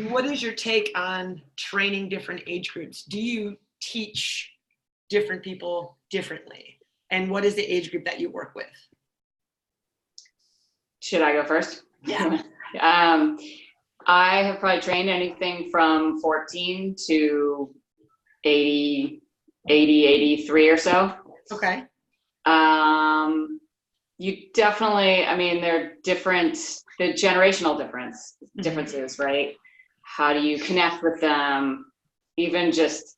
what is your take on training different age groups? Do you teach different people differently? And what is the age group that you work with? Should I go first? Yeah. I have probably trained anything from 14 to 80, 83 or so. Okay. You definitely, I mean, they're different, the generational differences, right? How do you connect with them? Even just,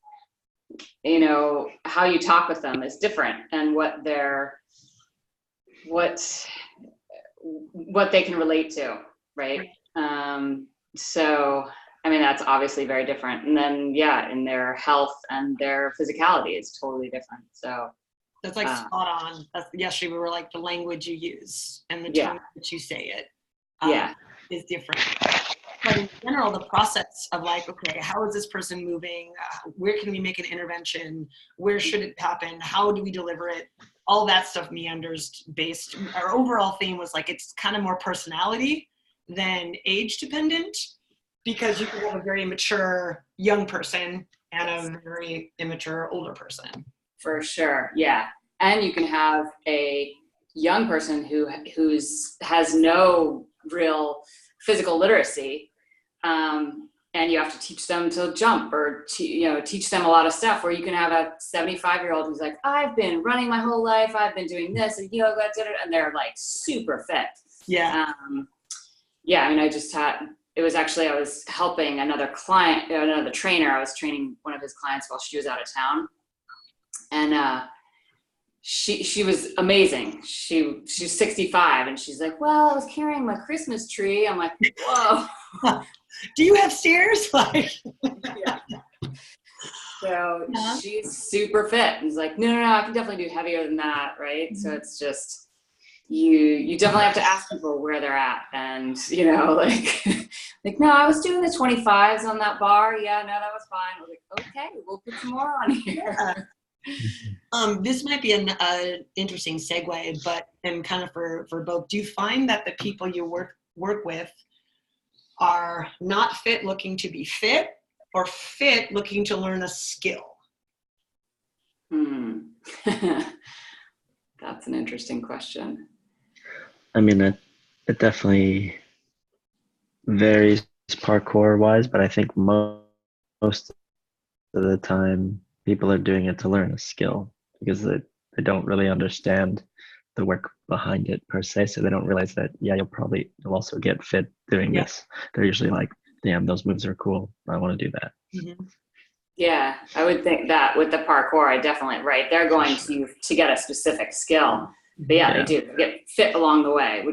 you know, how you talk with them is different, and what they can relate to, right? So, I mean, that's obviously very different. And then, yeah, in their health and their physicality is totally different. So that's like spot on. That's yesterday we were like, the language you use and the tone that you say it is different. But in general, the process of like, okay, how is this person moving? Where can we make an intervention? Where should it happen? How do we deliver it? All that stuff meanders based. Our overall theme was like, it's kind of more personality than age dependent, because you can have a very mature young person and a very immature older person. For sure, yeah. And you can have a young person who has no real physical literacy, and you have to teach them to jump or teach them a lot of stuff. Where you can have a 75-year-old who's like, I've been running my whole life, I've been doing this and yoga, and they're like super fit. Yeah. I mean, I was helping another trainer. I was training one of his clients while she was out of town. And she was amazing. She's 65, and she's like, well, I was carrying my Christmas tree. I'm like, whoa. Do you have stairs? Like, yeah. So she's super fit. And he's like, no, I can definitely do heavier than that, right? Mm-hmm. So it's just, you definitely have to ask people where they're at. And, like, no, I was doing the 25s on that bar. Yeah, no, that was fine. I was like, okay, we'll put some more on here. This might be an interesting segue, and kind of for both. Do you find that the people you work with are not fit looking to be fit, or fit looking to learn a skill? That's an interesting question. I mean, it definitely varies parkour wise, but I think most of the time people are doing it to learn a skill, because they don't really understand the work behind it per se. So they don't realize that, you'll also get fit doing this. They're usually like, damn, those moves are cool, I want to do that. Mm-hmm. Yeah, I would think that with the parkour, I definitely, right, they're going to get a specific skill. But they do. They get fit along the way,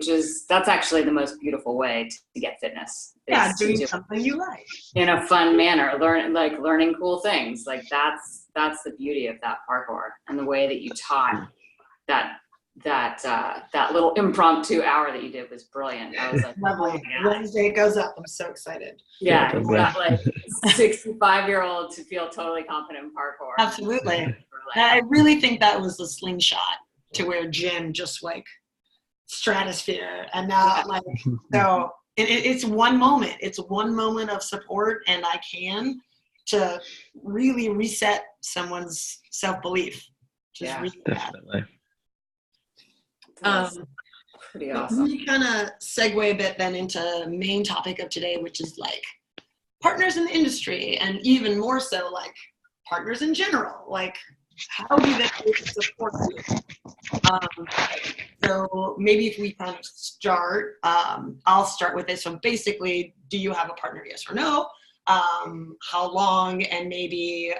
that's actually the most beautiful way to get fitness. Yeah, doing something you like. In a fun manner, learning cool things. Like that's the beauty of that parkour, and the way that you taught that little impromptu hour that you did was brilliant. I was like, lovely. Wednesday it goes up. I'm so excited. Yeah, you got like 65-year-old to feel totally confident in parkour. Absolutely. I really think that was the slingshot to where Jim just like stratosphere, and now so it's one moment. It's one moment of support, and I can to really reset someone's self-belief. Definitely. Pretty awesome. We kind of segue a bit then into main topic of today, which is like partners in the industry, and even more so like partners in general. Like, how do they support you? So maybe if we kind of start, I'll start with this. So basically, do you have a partner? Yes or no? How long? And maybe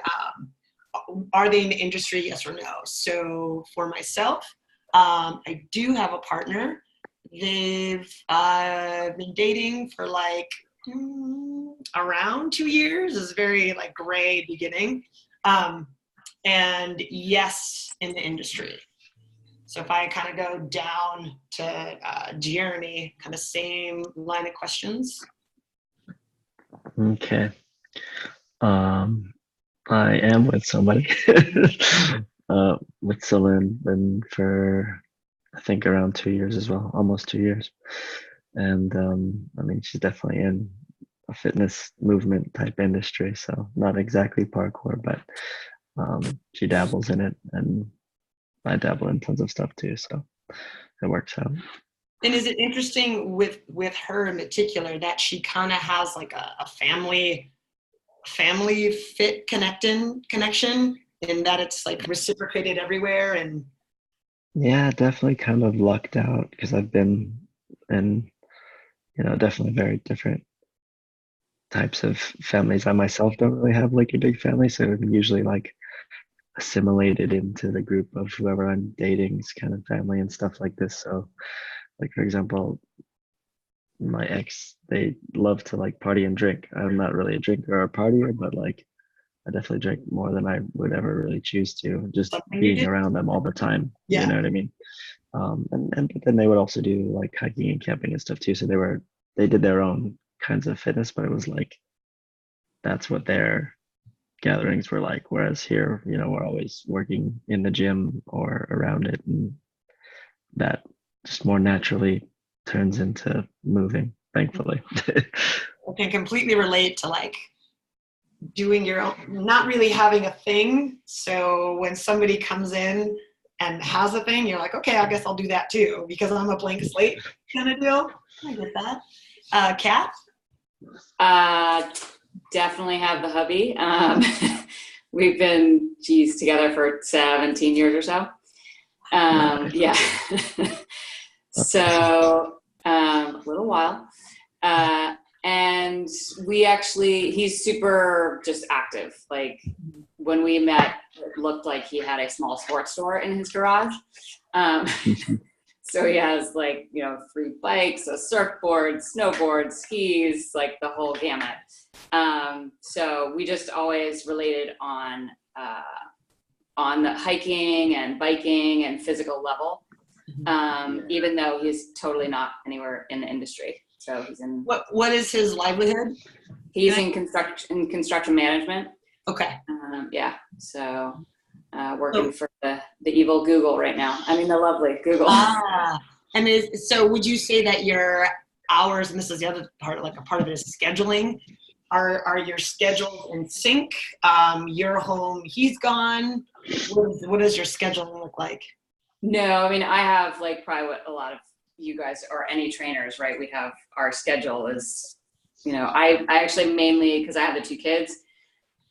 are they in the industry? Yes or no? So for myself, I do have a partner. They've been dating for like around 2 years. It's very like gray beginning. And yes, in the industry. So if I kind of go down to Jeremy, kind of same line of questions. Okay. I am with somebody. With Celine, been for I think around 2 years as well, almost 2 years. And I mean, she's definitely in a fitness movement type industry, so not exactly parkour, but she dabbles in it, and I dabble in tons of stuff too, so it works out. And is it interesting with her in particular that she kind of has like a family fit connection in that it's like reciprocated everywhere? And Yeah, definitely kind of lucked out because I've been in, definitely very different types of families. I myself don't really have like a big family, so I'm usually like assimilated into the group of whoever I'm dating's kind of family and stuff like this. So, like for example, my ex, they love to like party and drink. I'm not really a drinker or a partier, but like I definitely drink more than I would ever really choose to. Just something you being do? around them all the time, you Yeah. know what I mean? And but then they would also do like hiking and camping and stuff too. So they did their own kinds of fitness, but it was like that's what their gatherings were like. Whereas here, we're always working in the gym or around it, and that just more naturally turns into moving, thankfully. I can completely relate to like doing your own, not really having a thing. So when somebody comes in and has a thing, you're like, okay, I guess I'll do that too, because I'm a blank slate kind of deal. I get that. Kat? Definitely have the hubby. We've been, together for 17 years or so. Yeah. So, a little while. And he's super just active. Like when we met, it looked like he had a small sports store in his garage. So he has like, 3 bikes, a surfboard, snowboard, skis, like the whole gamut. So we just always related on the hiking and biking and physical level, even though he's totally not anywhere in the industry. So he's in. What is his livelihood? He's in construction management. Okay. Yeah. So working for the evil Google right now. I mean, the lovely Google. And so would you say that your hours, and this is the other part, like a part of it is scheduling, are your schedules in sync? You're home, he's gone. What does your schedule look like? No, I mean, I have like probably what a lot of you guys or any trainers, right? We have our schedule is, I actually mainly, because I have the 2 kids,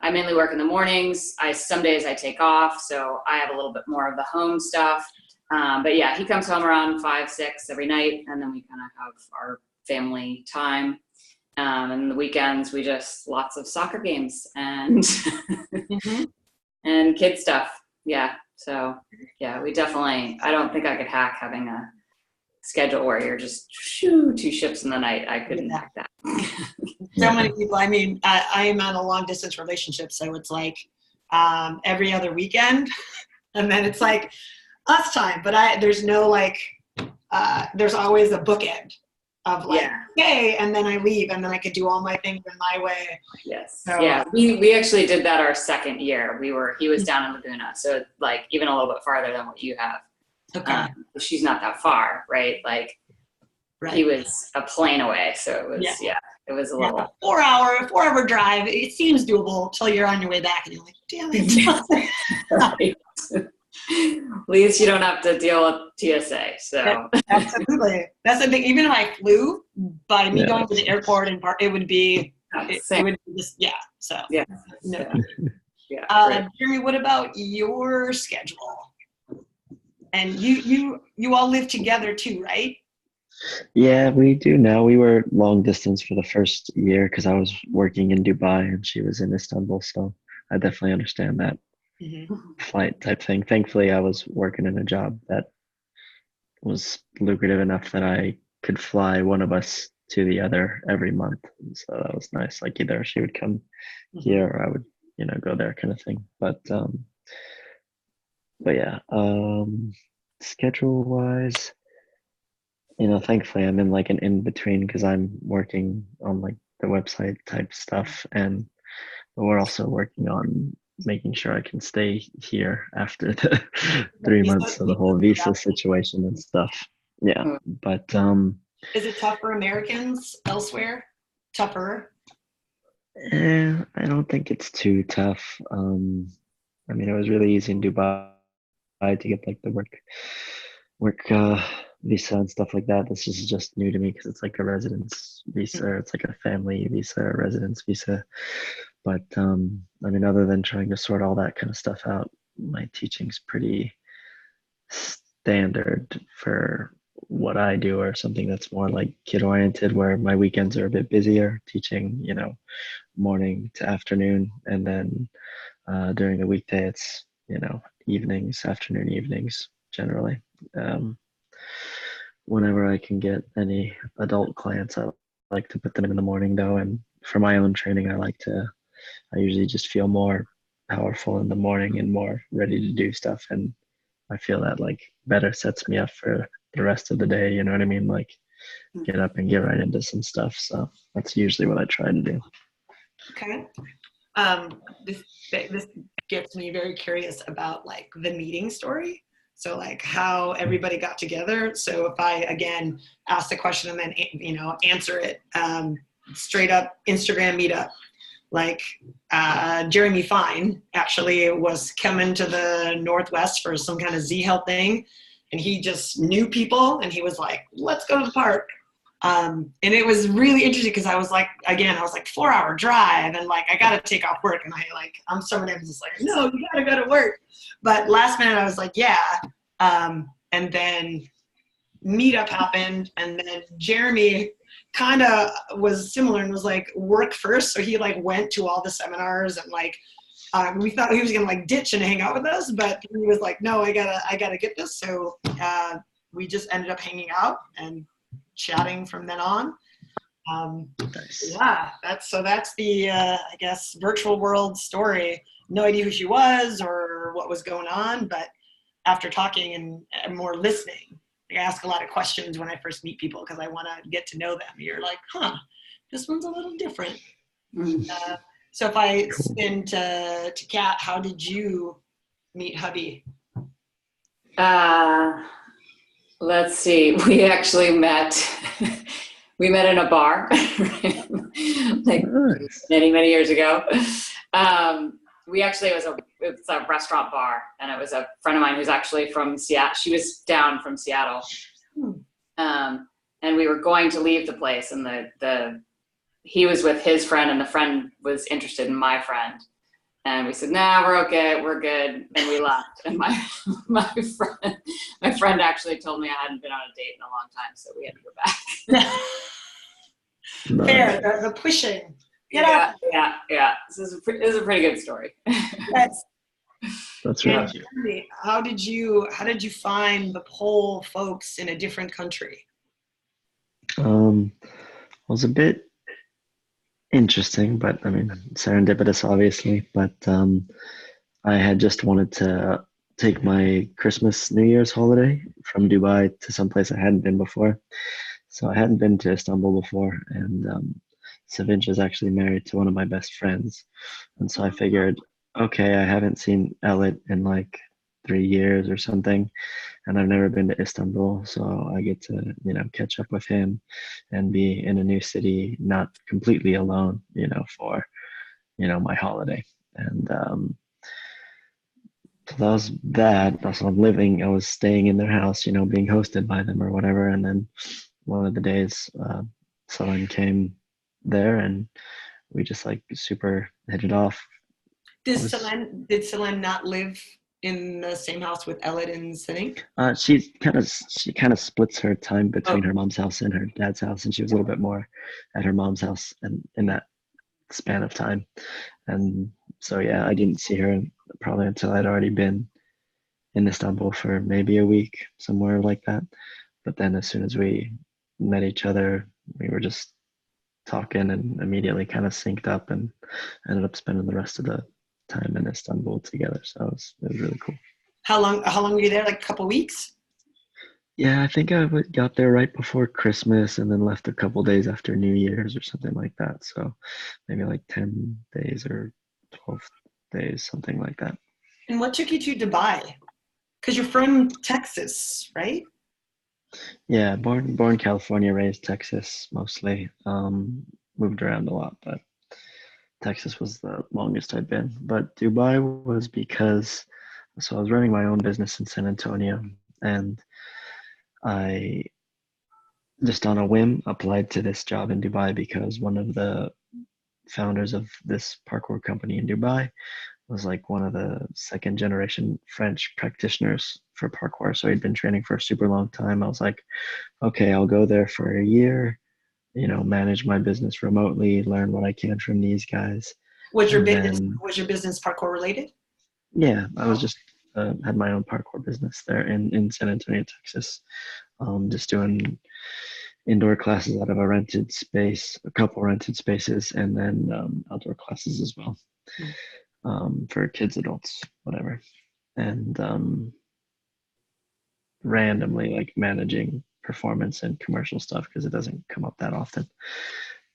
I mainly work in the mornings. Some days I take off, so I have a little bit more of the home stuff. But yeah, he comes home around 5, 6 every night, and then we kind of have our family time. And the weekends, we just lots of soccer games and and kid stuff. Yeah. So yeah, we definitely. I don't think I could hack having a schedule where you're just 2 shifts in the night. I couldn't hack that. So many people. I mean, I am on a long distance relationship, so it's like every other weekend, and then it's like us time. But there's no like, there's always a bookend of like, hey, and then I leave, and then I could do all my things in my way. Yes. So, yeah. We actually did that our second year. He was down in Laguna, so like even a little bit farther than what you have. Okay. She's not that far, right? Like he was a plane away, so it was it was a little 4 hour drive. It seems doable until you're on your way back and you're like, damn it. Right. At least you don't have to deal with TSA. So absolutely, that's the thing. Even if I flew, by me going to the airport and it would be it would be just So no. Yeah. Jeremy, what about your schedule? And you all live together too, right? Yeah, we do now. We were long distance for the first year because I was working in Dubai and she was in Istanbul, so I definitely understand that flight type thing. Thankfully, I was working in a job that was lucrative enough that I could fly one of us to the other every month. And so that was nice. Like either she would come here or I would, go there kind of thing. But yeah, schedule wise, thankfully I'm in like an in between because I'm working on like the website type stuff, and we're also working on making sure I can stay here after the 3 months of the whole visa situation and stuff. Yeah, but is it tough for Americans elsewhere? Tougher? I don't think it's too tough. I mean, it was really easy in Dubai to get like the work visa and stuff like that. This is just new to me because it's like a residence visa. It's like a family visa, a residence visa. But I mean, other than trying to sort all that kind of stuff out, my teaching's pretty standard for what I do, or something that's more like kid oriented, where my weekends are a bit busier teaching, morning to afternoon, and then during the weekday it's evenings, afternoon, evenings generally. Um, Whenever I can get any adult clients, I like to put them in the morning though, and for my own training, I usually just feel more powerful in the morning and more ready to do stuff, and I feel that like better sets me up for the rest of the day. You know what I mean? Like get up and get right into some stuff. So that's usually what I try to do. Okay. This gets me very curious about like the meeting story. So like how everybody got together. So if I again ask the question and then answer it, straight up Instagram meetup. Like Jeremy Fine actually was coming to the Northwest for some kind of Z Health thing, and he just knew people, and he was like, "Let's go to the park." And it was really interesting because I was like 4-hour drive, and like I got to take off work, and I'm someone who's just like, no, you got to go to work. But last minute I was like, yeah. And then meetup happened, and then Jeremy kind of was similar and was like work first, so he like went to all the seminars, and like we thought he was gonna like ditch and hang out with us, but he was like, no, I gotta get this. So we just ended up hanging out and chatting from then on. Nice. Yeah, that's the I guess virtual world story. No idea who she was or what was going on, but after talking and more listening, I ask a lot of questions when I first meet people because I want to get to know them. You're like, this one's a little different. So if I spin to Kat, how did you meet hubby? Let's see. We actually met. We met in a bar, like Nice. many years ago. It's a restaurant bar, and it was a friend of mine who's actually from Seattle. She was down from Seattle, and we were going to leave the place, and he was with his friend, and the friend was interested in my friend. And we said, nah, we're okay, we're good. And we left. And my friend actually told me I hadn't been on a date in a long time, so we had to go back. Fair, the pushing. Yeah. This is a pretty good story. That's right. How did you find the pole folks in a different country? Was a bit interesting, but I mean serendipitous, obviously. But I had just wanted to take my Christmas, New Year's holiday from Dubai to someplace I hadn't been before. So I hadn't been to Istanbul before, and Savinch is actually married to one of my best friends, and so I figured, okay, I haven't seen Elliot in like 3 years or something, and I've never been to Istanbul, so I get to catch up with him and be in a new city, not completely alone, for my holiday. And so that was that. So I was staying in their house, being hosted by them or whatever. And then one of the days, someone came there, and we just like super hit it off. Did Selene not live in the same house with Elliot and Sini? She kind of splits her time between her mom's house and her dad's house, and she was a little bit more at her mom's house, and in that span of time. And so yeah, I didn't see her probably until I'd already been in Istanbul for maybe a week, somewhere like that. But then as soon as we met each other, we were just talking and immediately kind of synced up, and ended up spending the rest of the time in Istanbul together. So it was really cool. How long were you there? Like a couple weeks? Yeah, I think I got there right before Christmas, and then left a couple days after New Year's or something like that. So maybe like 10 days or 12 days, something like that. And what took you to Dubai? Because you're from Texas, right? Yeah, born California, raised Texas mostly. Moved around a lot, but Texas was the longest I'd been, but Dubai was because, so I was running my own business in San Antonio, and I just on a whim applied to this job in Dubai because one of the founders of this parkour company in Dubai was like one of the second generation French practitioners for parkour. So he'd been training for a super long time. I was like, okay, I'll go there for a year, manage my business remotely, learn what I can from these guys. Was your And business then, was your business parkour related? yeah, I was just had my own parkour business there in San Antonio, Texas. Just doing indoor classes out of a rented space, a couple rented spaces, and then outdoor classes as well for kids, adults, whatever. And randomly like managing performance and commercial stuff because it doesn't come up that often.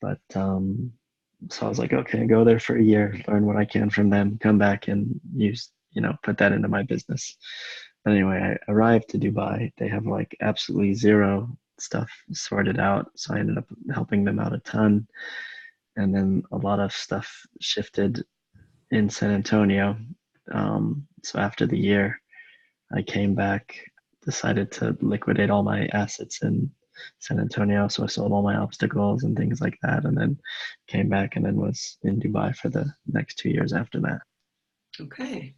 But so I was like, okay, go there for a year, learn what I can from them, come back and use, put that into my business. But anyway, I arrived to Dubai. They have like absolutely zero stuff sorted out. So I ended up helping them out a ton. And then a lot of stuff shifted in San Antonio. So after the year, I came back, decided to liquidate all my assets in San Antonio. So I sold all my obstacles and things like that, and then came back and then was in Dubai for the next 2 years after that. Okay.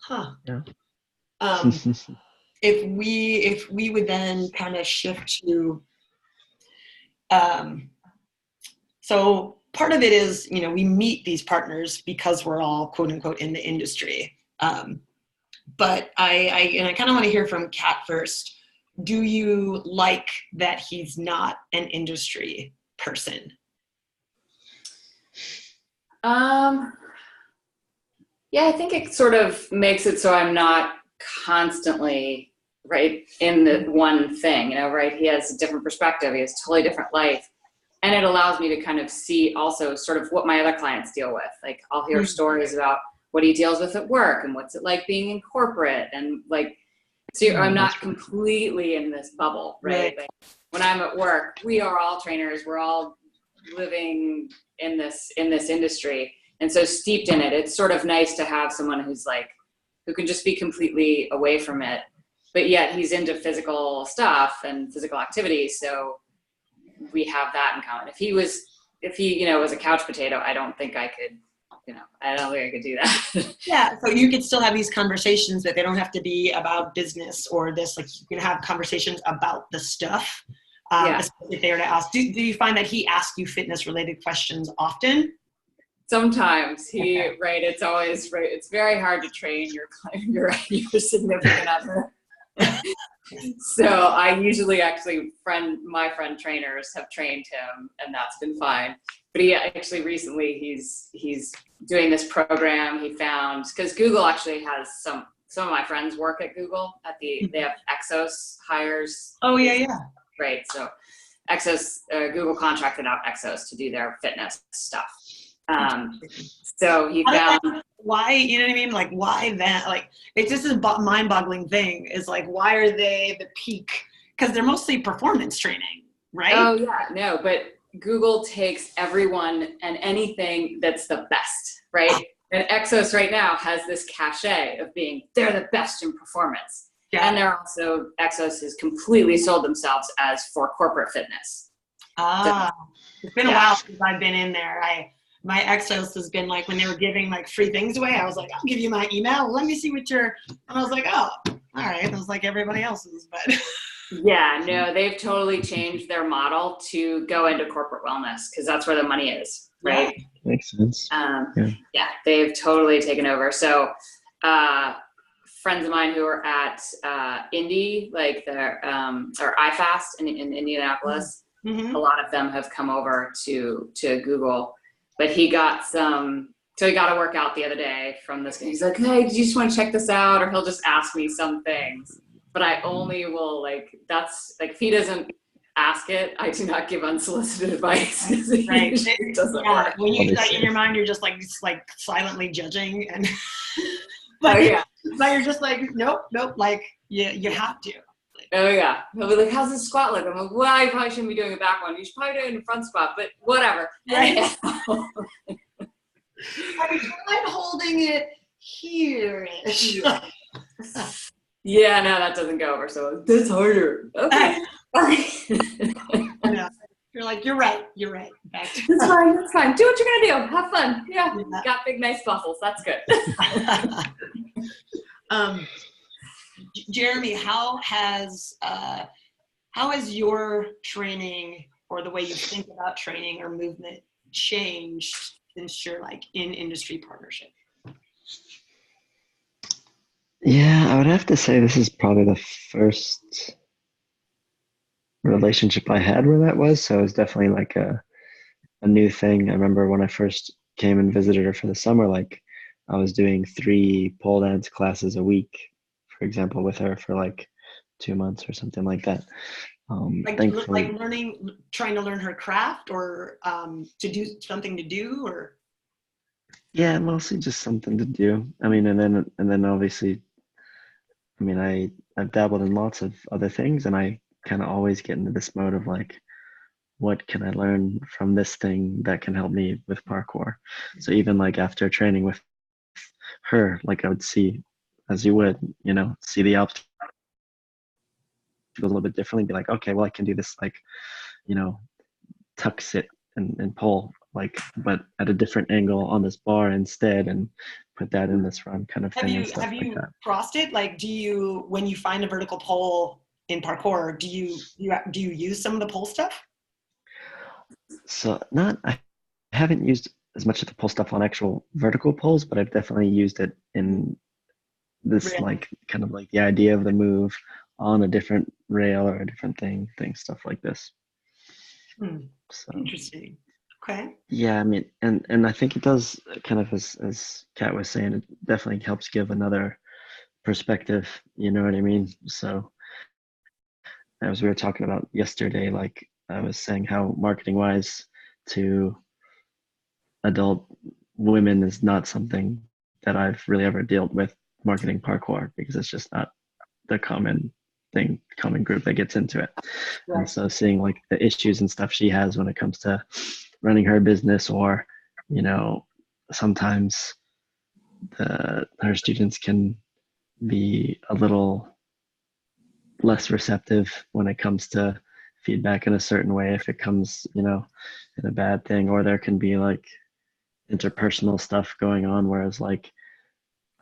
Huh. Yeah. If we would then kind of shift to, so part of it is, we meet these partners because we're all quote unquote in the industry. But I kind of want to hear from Kat first. Do you like that he's not an industry person? Yeah, I think it sort of makes it so I'm not constantly right in the one thing, right? He has a different perspective. He has a totally different life. And it allows me to kind of see also sort of what my other clients deal with. Like I'll hear stories about what he deals with at work and what's it like being in corporate, and like, so I'm not completely in this bubble, right? Like when I'm at work, we are all trainers. We're all living in this industry. And so steeped in it, it's sort of nice to have someone who's like, who can just be completely away from it, but yet he's into physical stuff and physical activity. So we have that in common. If he was a couch potato, I don't think I could, I don't think I could do that. Yeah. So you could still have these conversations that they don't have to be about business or this, like you can have conversations about the stuff. Especially if they were to ask, do you find that he asks you fitness related questions often? Sometimes right. It's always right. It's very hard to train your significant other. So I usually my friend trainers have trained him, and that's been fine. But he actually recently he's doing this program he found, because Google actually has some of my friends work at Google they have Exos hires. Oh yeah. Right. So Exos, Google contracted out Exos to do their fitness stuff. So he found why, you know what I mean? Like why that, like it's just a mind-boggling thing is like, why are they the peak? Because they're mostly performance training, right? Oh yeah, no, but Google takes everyone and anything that's the best, right? And Exos right now has this cachet of being, they're the best in performance. Yeah. And they're also, Exos has completely sold themselves as for corporate fitness. It's been a while since I've been in there. My Exos has been like, when they were giving like free things away, I was like, I'll give you my email. Let me see what and I was like, oh, all right. It was like everybody else's, but. Yeah, no, they've totally changed their model to go into corporate wellness because that's where the money is, right? Yeah, makes sense. Yeah, they've totally taken over. So friends of mine who are at Indy, like or iFast in Indianapolis, a lot of them have come over to Google. But he got so he got a workout the other day from this guy. He's like, hey, do you just want to check this out? Or he'll just ask me some things. But I only will that's like, if he doesn't ask it, I do not give unsolicited advice. Right. It doesn't work. When you in your mind, you're just like silently judging and but you're just like, nope, like you have to. Oh yeah. He'll be like, how's this squat look? I'm like, well, I probably shouldn't be doing a back one. You should probably do it in a front squat, but whatever. Right. I tried holding it here. Yeah, no, that doesn't go over. So that's harder. Okay. No, you're like, you're right. Back to That's fine. That's fine. Do what you're gonna do. Have fun. Yeah. Yeah. Got big, nice muscles. That's good. Jeremy, how has your training or the way you think about training or movement changed since you're like in industry partnership? Yeah, I would have to say this is probably the first relationship I had where that was. So it was definitely like a new thing. I remember when I first came and visited her for the summer, like I was doing 3 pole dance classes a week, for example, with her for like 2 months or something like that. Thankfully, trying to learn her craft or to do something to do or. yeah, mostly just something to do. I mean, and then obviously, I mean, I've dabbled in lots of other things, and I kind of always get into this mode of like, what can I learn from this thing that can help me with parkour? So even like after training with her, like I would see, as you would, see the obstacles a little bit differently, be like, okay, well, I can do this, like, you know, tuck sit and pull, like, but at a different angle on this bar instead, and put that in this run kind of thing and stuff Have like you that. crossed it? Like, when you find a vertical pole in parkour, do you use some of the pole stuff? So I haven't used as much of the pull stuff on actual vertical pulls, but I've definitely used it in this, Really? like, kind of like the idea of the move on a different rail or a different stuff like this. So Interesting. Okay. yeah, I mean, and I think it does kind of, as Kat was saying, it definitely helps give another perspective. You know what I mean? So as we were talking about yesterday, like I was saying how marketing wise to adult women is not something that I've really ever dealt with marketing parkour, because it's just not the common group that gets into it. And Right. so seeing like the issues and stuff she has when it comes to running her business, or, sometimes her students can be a little less receptive when it comes to feedback in a certain way, if it comes, in a bad thing, or there can be like interpersonal stuff going on, whereas like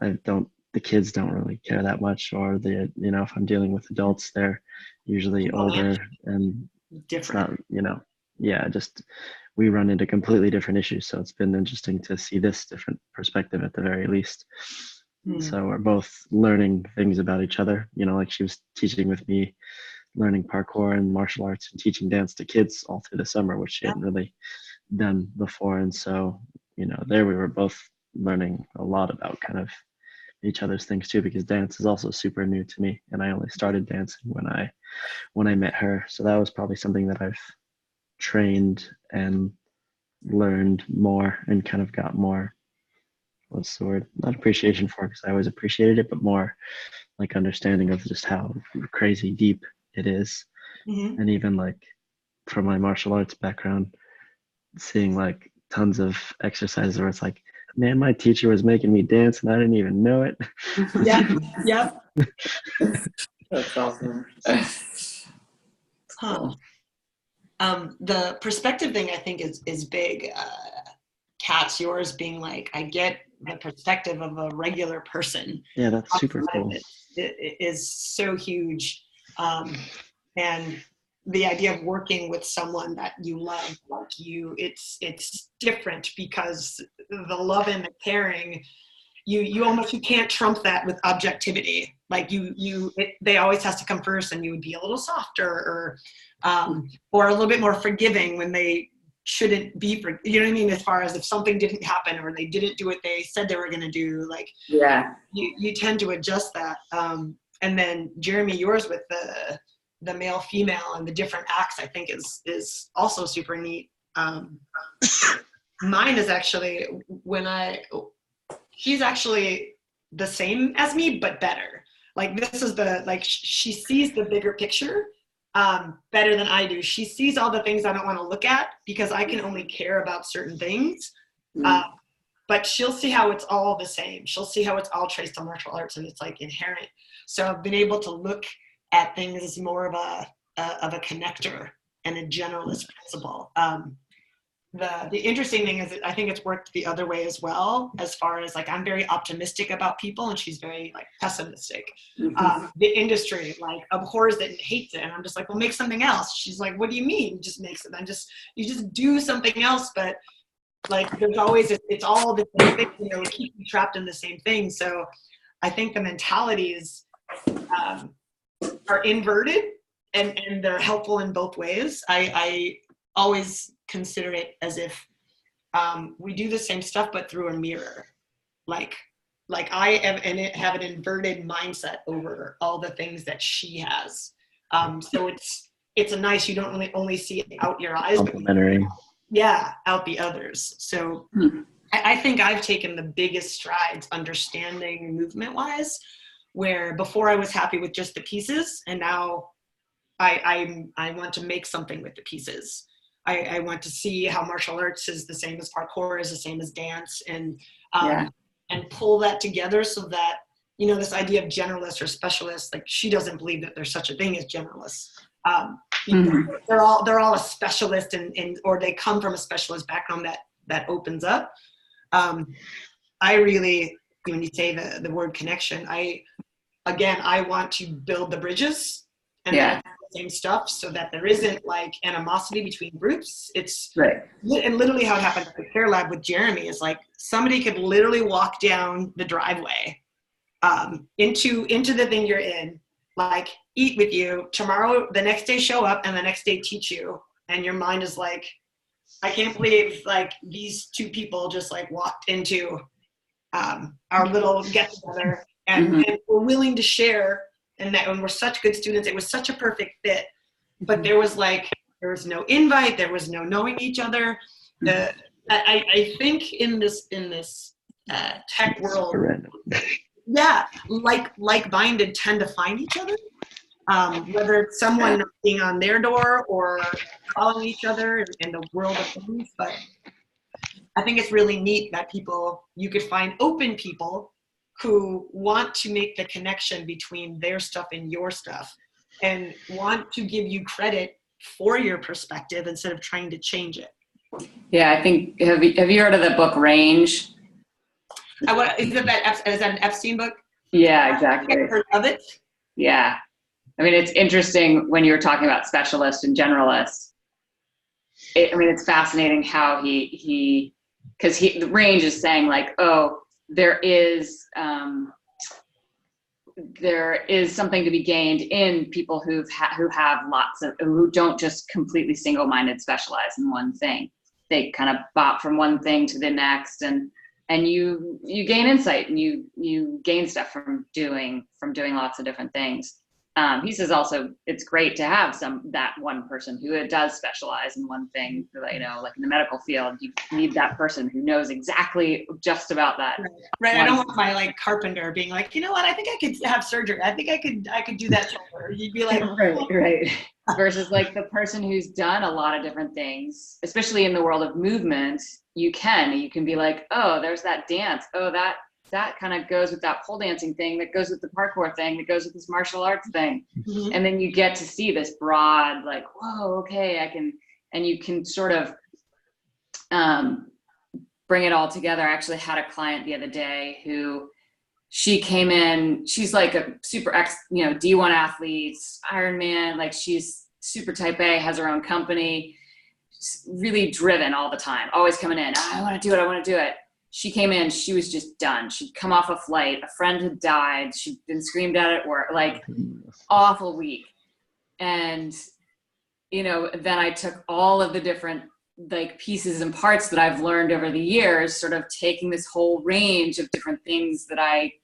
the kids don't really care that much, or if I'm dealing with adults, they're usually older, and it's not, Different. yeah, just we run into completely different issues. So it's been interesting to see this different perspective at the very least. So we're both learning things about each other, like she was teaching with me, learning parkour and martial arts and teaching dance to kids all through the summer, which she hadn't really done before. And so, there we were both learning a lot about kind of each other's things too, because dance is also super new to me, and I only started dancing when I met her. So that was probably something that I've trained and learned more, and kind of got more, what's the word, not appreciation for, because I always appreciated it, but more like understanding of just how crazy deep it is. Mm-hmm. And even like from my martial arts background, seeing like tons of exercises where it's like, man, my teacher was making me dance and I didn't even know it. Yep. Yep. That's awesome. Huh. The perspective thing I think is big. Kat's, yours being like, I get the perspective of a regular person. Yeah, that's super cool. It is so huge. And the idea of working with someone that you love, like it's different, because the love and the caring, you almost, you can't trump that with objectivity. Like they always has to come first, and you would be a little softer or a little bit more forgiving when they shouldn't be, you know what I mean? As far as if something didn't happen or they didn't do what they said they were going to do, like, Yeah. you tend to adjust that. And then Jeremy, yours with the male female and the different acts, I think is also super neat. Mine is actually she's actually the same as me, but better. Like, this is she sees the bigger picture better than I do. She sees all the things I don't want to look at, because I can only care about certain things. but she'll see how it's all the same. She'll see how it's all traced to martial arts and it's like inherent. So I've been able to look at things as more of a connector and a generalist principle. The interesting thing is that I think it's worked the other way as well, as far as like I'm very optimistic about people and she's very like pessimistic. The industry like abhors it and hates it, and I'm just like, well, make something else. She's like, what do you mean just makes it? You just do something else, but like there's always it's all the same thing, you know, keep you trapped in the same thing. So I think the mentalities are inverted and they're helpful in both ways. I always consider it as if we do the same stuff but through a mirror. Like I have an inverted mindset over all the things that she has. So it's a nice, you don't only see it out your eyes, Complimentary. But out the others. So I think I've taken the biggest strides understanding movement wise, where before I was happy with just the pieces, and now I want to make something with the pieces. I want to see how martial arts is the same as parkour, is the same as dance, and pull that together so that, you know, this idea of generalist or specialist, like she doesn't believe that there's such a thing as generalists. You know, they're all a specialist or they come from a specialist background that opens up. I really, when you say the word connection, I want to build the bridges and the same stuff so that there isn't like animosity between groups. It's right. And literally how it happened at the Care Lab with Jeremy is like somebody could literally walk down the driveway into the thing you're in, like eat with you tomorrow, the next day show up, and the next day teach you, and your mind is like, I can't believe like these two people just like walked into our little get together and we're willing to share. And that when we're such good students, it was such a perfect fit. But there was no invite, there was no knowing each other. I think in this tech world, like-minded tend to find each other. Whether it's someone knocking on their door or following each other in the world of things. But I think it's really neat that you could find open people who want to make the connection between their stuff and your stuff and want to give you credit for your perspective instead of trying to change it. Yeah, I think, have you heard of the book Range? Is that an Epstein book? Yeah, exactly. I've heard of it. Yeah. I mean, it's interesting when you were talking about specialist and generalist. It's fascinating how because the Range is saying like, oh, there is something to be gained in people who don't just completely single-minded specialize in one thing. They kind of bop from one thing to the next, and you gain insight and you gain stuff from doing lots of different things. He says also it's great to have that one person who does specialize in one thing. You know, like in the medical field, you need that person who knows exactly just about that. Right. I don't want my like carpenter being like, you know what? I think I could have surgery. I think I could do that shoulder. You'd be like, right. Versus like the person who's done a lot of different things, especially in the world of movement. You can be like, oh, there's that dance. Oh, that kind of goes with that pole dancing thing, that goes with the parkour thing, that goes with this martial arts thing. And then you get to see this broad, like, whoa, okay, and you can sort of bring it all together. I actually had a client the other day who she came in, she's like a super D1 athlete, Ironman, like she's super type A, has her own company, really driven all the time, always coming in, I want to do it. She came in, she was just done. She'd come off a flight, a friend had died, she'd been screamed at work, like awful week. And, then I took all of the different like pieces and parts that I've learned over the years, sort of taking this whole range of different things that I,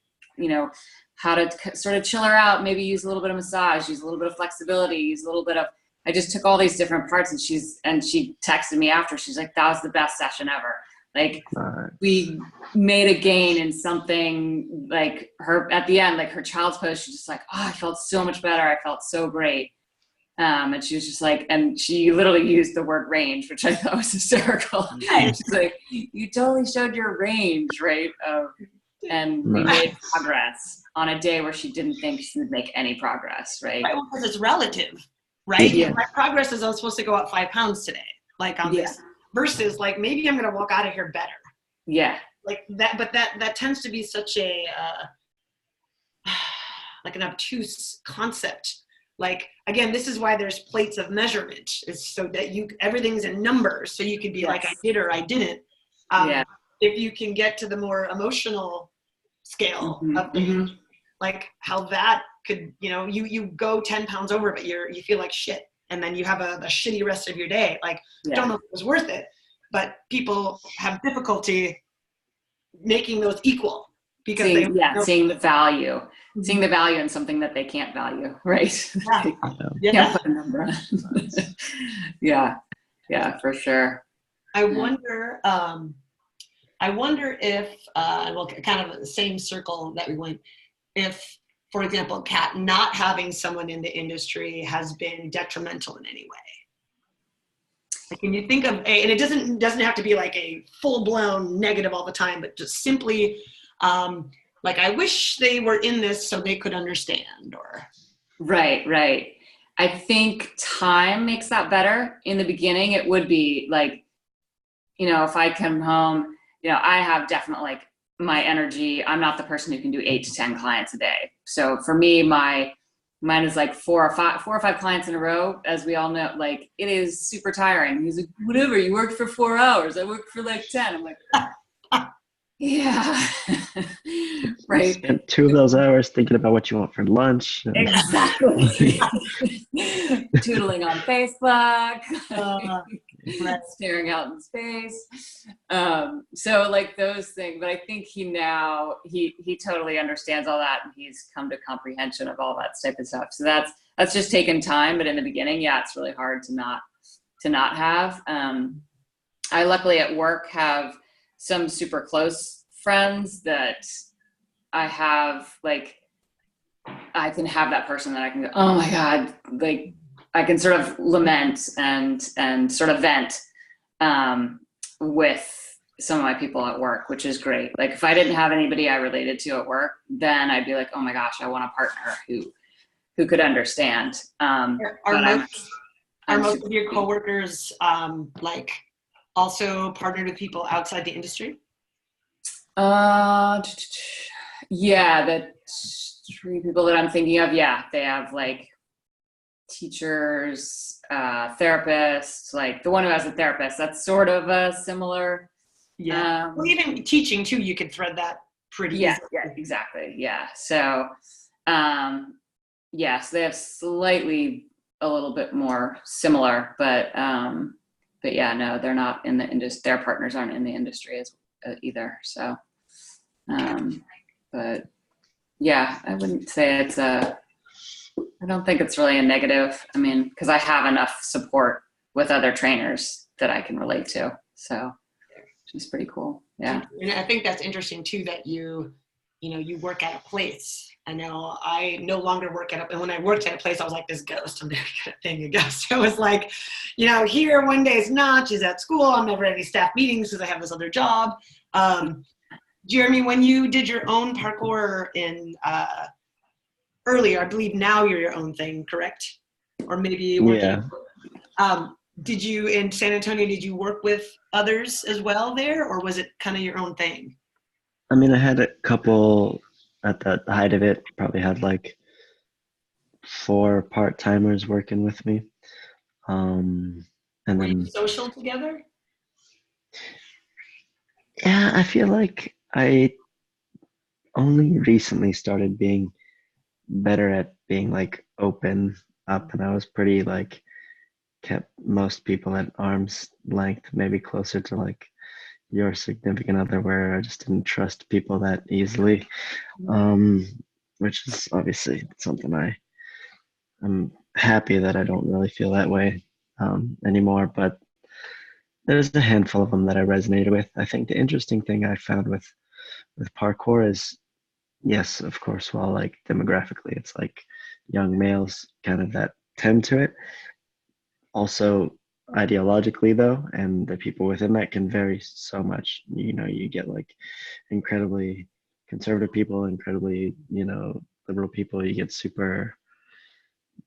how to sort of chill her out, maybe use a little bit of massage, use a little bit of flexibility, use a little bit of, I just took all these different parts and she texted me after, she's like, that was the best session ever. Like we made a gain in something, like her at the end, like her child's pose, she's just like, oh, I felt so much better. I felt so great. And she was just like, and she literally used the word range, which I thought was hysterical. She's like, you totally showed your range, right? And we made progress on a day where she didn't think she would make any progress, right? Right, well, because it's relative, right? Yeah. My progress is I'm supposed to go up 5 pounds today, like on this, versus like maybe I'm gonna walk out of here better. Yeah. Like that, but that tends to be such a like an obtuse concept. Like again, this is why there's plates of measurement, is so that everything's in numbers, so you can be like, I did or I didn't. If you can get to the more emotional scale of things, like how that could, you go 10 pounds over, but you feel like shit, and then you have a shitty rest of your day. Like, don't know if it was worth it, but people have difficulty making those equal because seeing the value. Seeing the value in something that they can't value, right? Can't put a number on. Yeah, for sure. I wonder if, well, kind of the same circle that we went, if, for example, Kat, not having someone in the industry has been detrimental in any way. Like, can you think of and it doesn't have to be like a full-blown negative all the time, but just simply, like, I wish they were in this so they could understand, or. Right. I think time makes that better. In the beginning, it would be like, if I come home, I have definitely like my energy. I'm not the person who can do 8 to 10 clients a day. So for me, mine is like 4 or 5 clients in a row. As we all know, like, it is super tiring. He's like, whatever, you worked for 4 hours. I worked for like 10. I'm like, yeah. Right. You spent 2 of those hours thinking about what you want for lunch. Exactly. Tootling on Facebook, staring out in space. So like those things, but I think he totally understands all that, and he's come to comprehension of all that type of stuff. So that's just taken time, but in the beginning, it's really hard to not have. I luckily at work have some super close friends that I have, like, I can have that person that I can go, oh my God, like, I can sort of lament and sort of vent with some of my people at work, which is great. Like, if I didn't have anybody I related to at work, then I'd be like, oh my gosh, I want a partner who could understand. Are most of your coworkers like also partnered with people outside the industry? The 3 people that I'm thinking of, they have like teachers, therapists, like the one who has a therapist, that's sort of a similar. Well, even teaching too, you could thread that pretty easily. Yeah, exactly. Yeah. So, so they have slightly a little bit more similar, but yeah, no, they're not in the industry. Their partners aren't in the industry either. So, but yeah, I wouldn't say I don't think it's really a negative. I mean, because I have enough support with other trainers that I can relate to. So, which is pretty cool. Yeah. And I think that's interesting too, that you work at a place. I know I no longer work and when I worked at a place, I was like this ghost. I'm very good at being a ghost. So it was like, here one day is not, she's at school. I'm never at any staff meetings because I have this other job. Jeremy, when you did your own parkour in earlier, I believe now you're your own thing, correct? Or maybe working. Yeah. Did you, in San Antonio, did you work with others as well there, or was it kind of your own thing? I mean, I had a couple at the height of it, probably had like 4 part-timers working with me. And Were then you social together? Yeah, I feel like I only recently started being better at being like open up, and I was pretty like kept most people at arm's length, maybe closer to like your significant other, where I just didn't trust people that easily, which is obviously something I'm happy that I don't really feel that way anymore, but there's a handful of them that I resonated with. I think the interesting thing I found with parkour is, yes, of course, while like demographically it's like young males, kind of that tend to it. Also, ideologically though, and the people within that can vary so much. You get like incredibly conservative people, incredibly, liberal people. You get super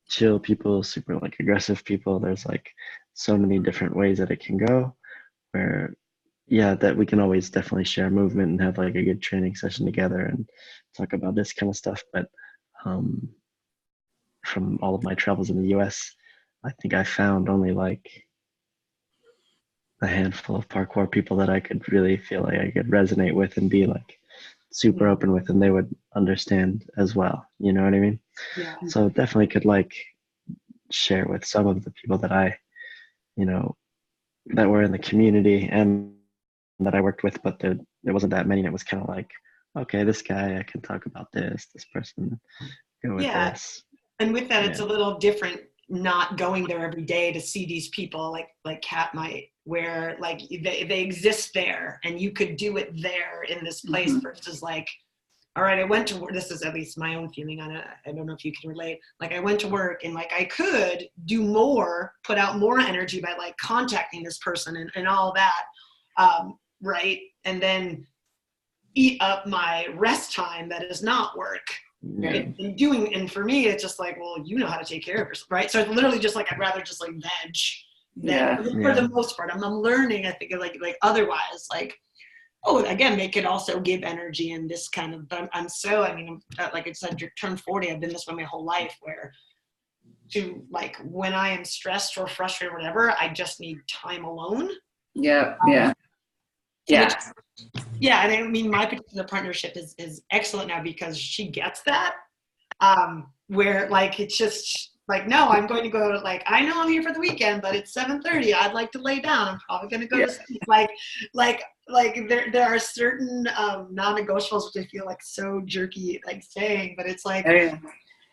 chill people, super like aggressive people. There's like so many different ways that it can go. Where, yeah, that we can always definitely share movement and have like a good training session together and talk about this kind of stuff. But um, from all of my travels in the US, I think I found only like a handful of parkour people that I could really feel like I could resonate with and be like super open with, and they would understand as well. You know what I mean? Yeah. So definitely could like share with some of the people that you know, that were in the community and that I worked with, but there wasn't that many. And it was kind of like, okay, this guy, I can talk about this person, go with Yeah. this. And with that, it's Yeah. a little different not going there every day to see these people like Cat might, where like they exist there and you could do it there in this place versus like, all right, I went to work. This is at least my own feeling on it. I don't know if you can relate. Like I went to work and like I could do more, put out more energy by like contacting this person and all that. Right. And then eat up my rest time that is not work. Yeah. And for me, it's just like, well, you know how to take care of yourself, right? So it's literally just like, I'd rather just like veg. For the most part, I'm learning, I think like otherwise, like, oh, again, they could also give energy in this kind of, but like I said, you turn 40, I've been this way my whole life where to like, when I am stressed or frustrated or whatever, I just need time alone. Yeah. Yeah, and I mean, my particular partnership is excellent now because she gets that. Where like it's just like, no, I'm going to go. Like I know I'm here for the weekend, but it's 7:30. I'd like to lay down. I'm probably going to go to sleep. Like there are certain non-negotiables which I feel like so jerky like saying, but it's like.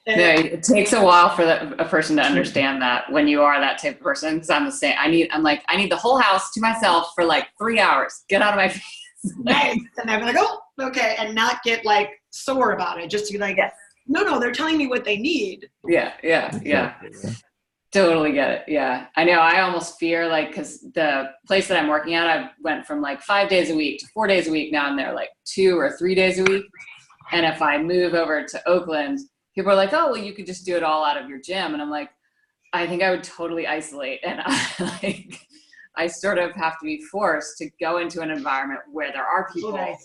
It takes a while for a person to understand that when you are that type of person. Because I'm the same. I need the whole house to myself for like 3 hours. Get out of my face. Nice. And I'm like, oh, okay, and not get like sore about it. Just to be like, no, they're telling me what they need. Yeah. Totally get it. Yeah, I know. I almost fear like because the place that I'm working at, I went from like 5 days a week to 4 days a week. Now I'm there like 2 or 3 days a week. And if I move over to Oakland, people are like, oh, well, you could just do it all out of your gym. And I'm like, I think I would totally isolate. And I sort of have to be forced to go into an environment where there are people, right?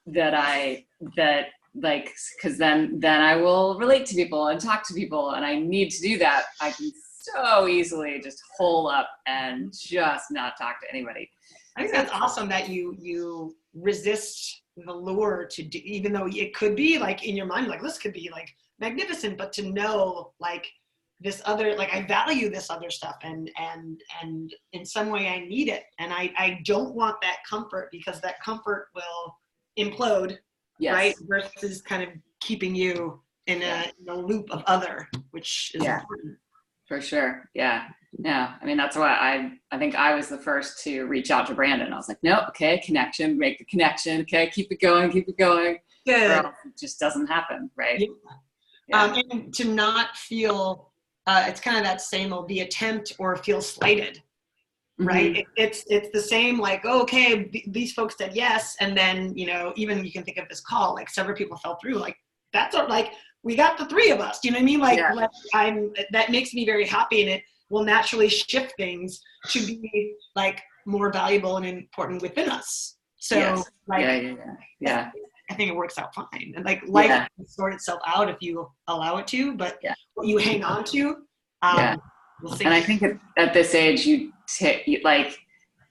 That like, because then I will relate to people and talk to people, and I need to do that. I can so easily just hole up and just not talk to anybody. I think that's awesome that you resist the lure to do, even though it could be like in your mind, like this could be like magnificent, but to know like this other, like I value this other stuff and in some way I need it. And I don't want that comfort because that comfort will implode, right? Versus kind of keeping you in a loop of other, which is important. For sure. Yeah. I mean, that's why I think I was the first to reach out to Brandon. I was like, no, okay, connection, make the connection. Okay, keep it going. Good. Or else it just doesn't happen, right? And to not feel, it's kind of that same old, the attempt or feel slighted, right? Mm-hmm. It's the same, like, oh, okay, these folks said yes. And then, even you can think of this call, like several people fell through, like that's like, we got the 3 of us, you know what I mean? Like that makes me very happy, and it will naturally shift things to be like more valuable and important within us. So I think it works out fine. And like life can sort itself out if you allow it to, but what you hang on to, we'll see. And I think at this age, you like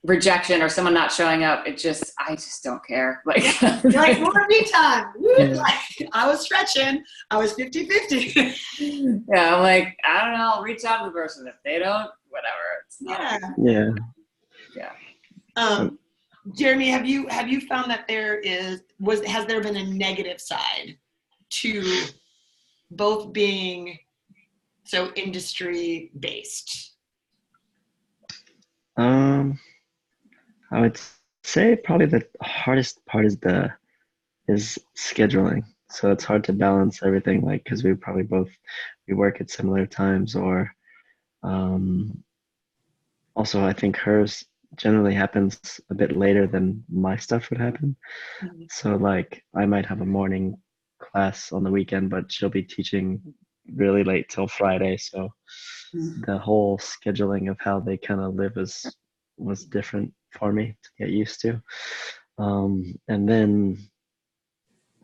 rejection or someone not showing up, I just don't care. Like, you're like, more me time. Like, I was stretching. I was 50-50. I'm like, I don't know. I'll reach out to the person. If they don't, whatever. It's not Jeremy, have you found that has there been a negative side to both being so industry based? I would say probably the hardest part is scheduling. So it's hard to balance everything, like, because we probably both we work at similar times, or um, also I think hers generally happens a bit later than my stuff would happen. Mhm. So like I might have a morning class on the weekend, but she'll be teaching really late till Friday. So the whole scheduling of how they kind of live was different for me to get used to. And then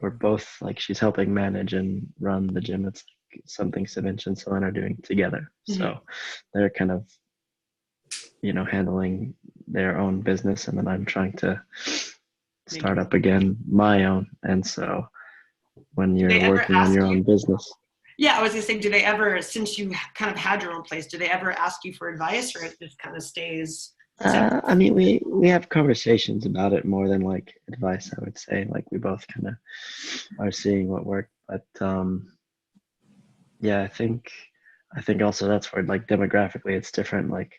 we're both like she's helping manage and run the gym. It's like something Savinch and Selena are doing together. Mhm. So they're kind of handling their own business, and then I'm trying to Make start it. up again my own. And so when Do they you're ever working on ask your you? own business, Yeah, I was gonna say, do they ever, since you kind of had your own place, do they ever ask you for advice, or it just kind of stays separate? I mean, we have conversations about it more than like advice. I would say like we both kind of are seeing what worked, but yeah, I think also that's where like demographically it's different. Like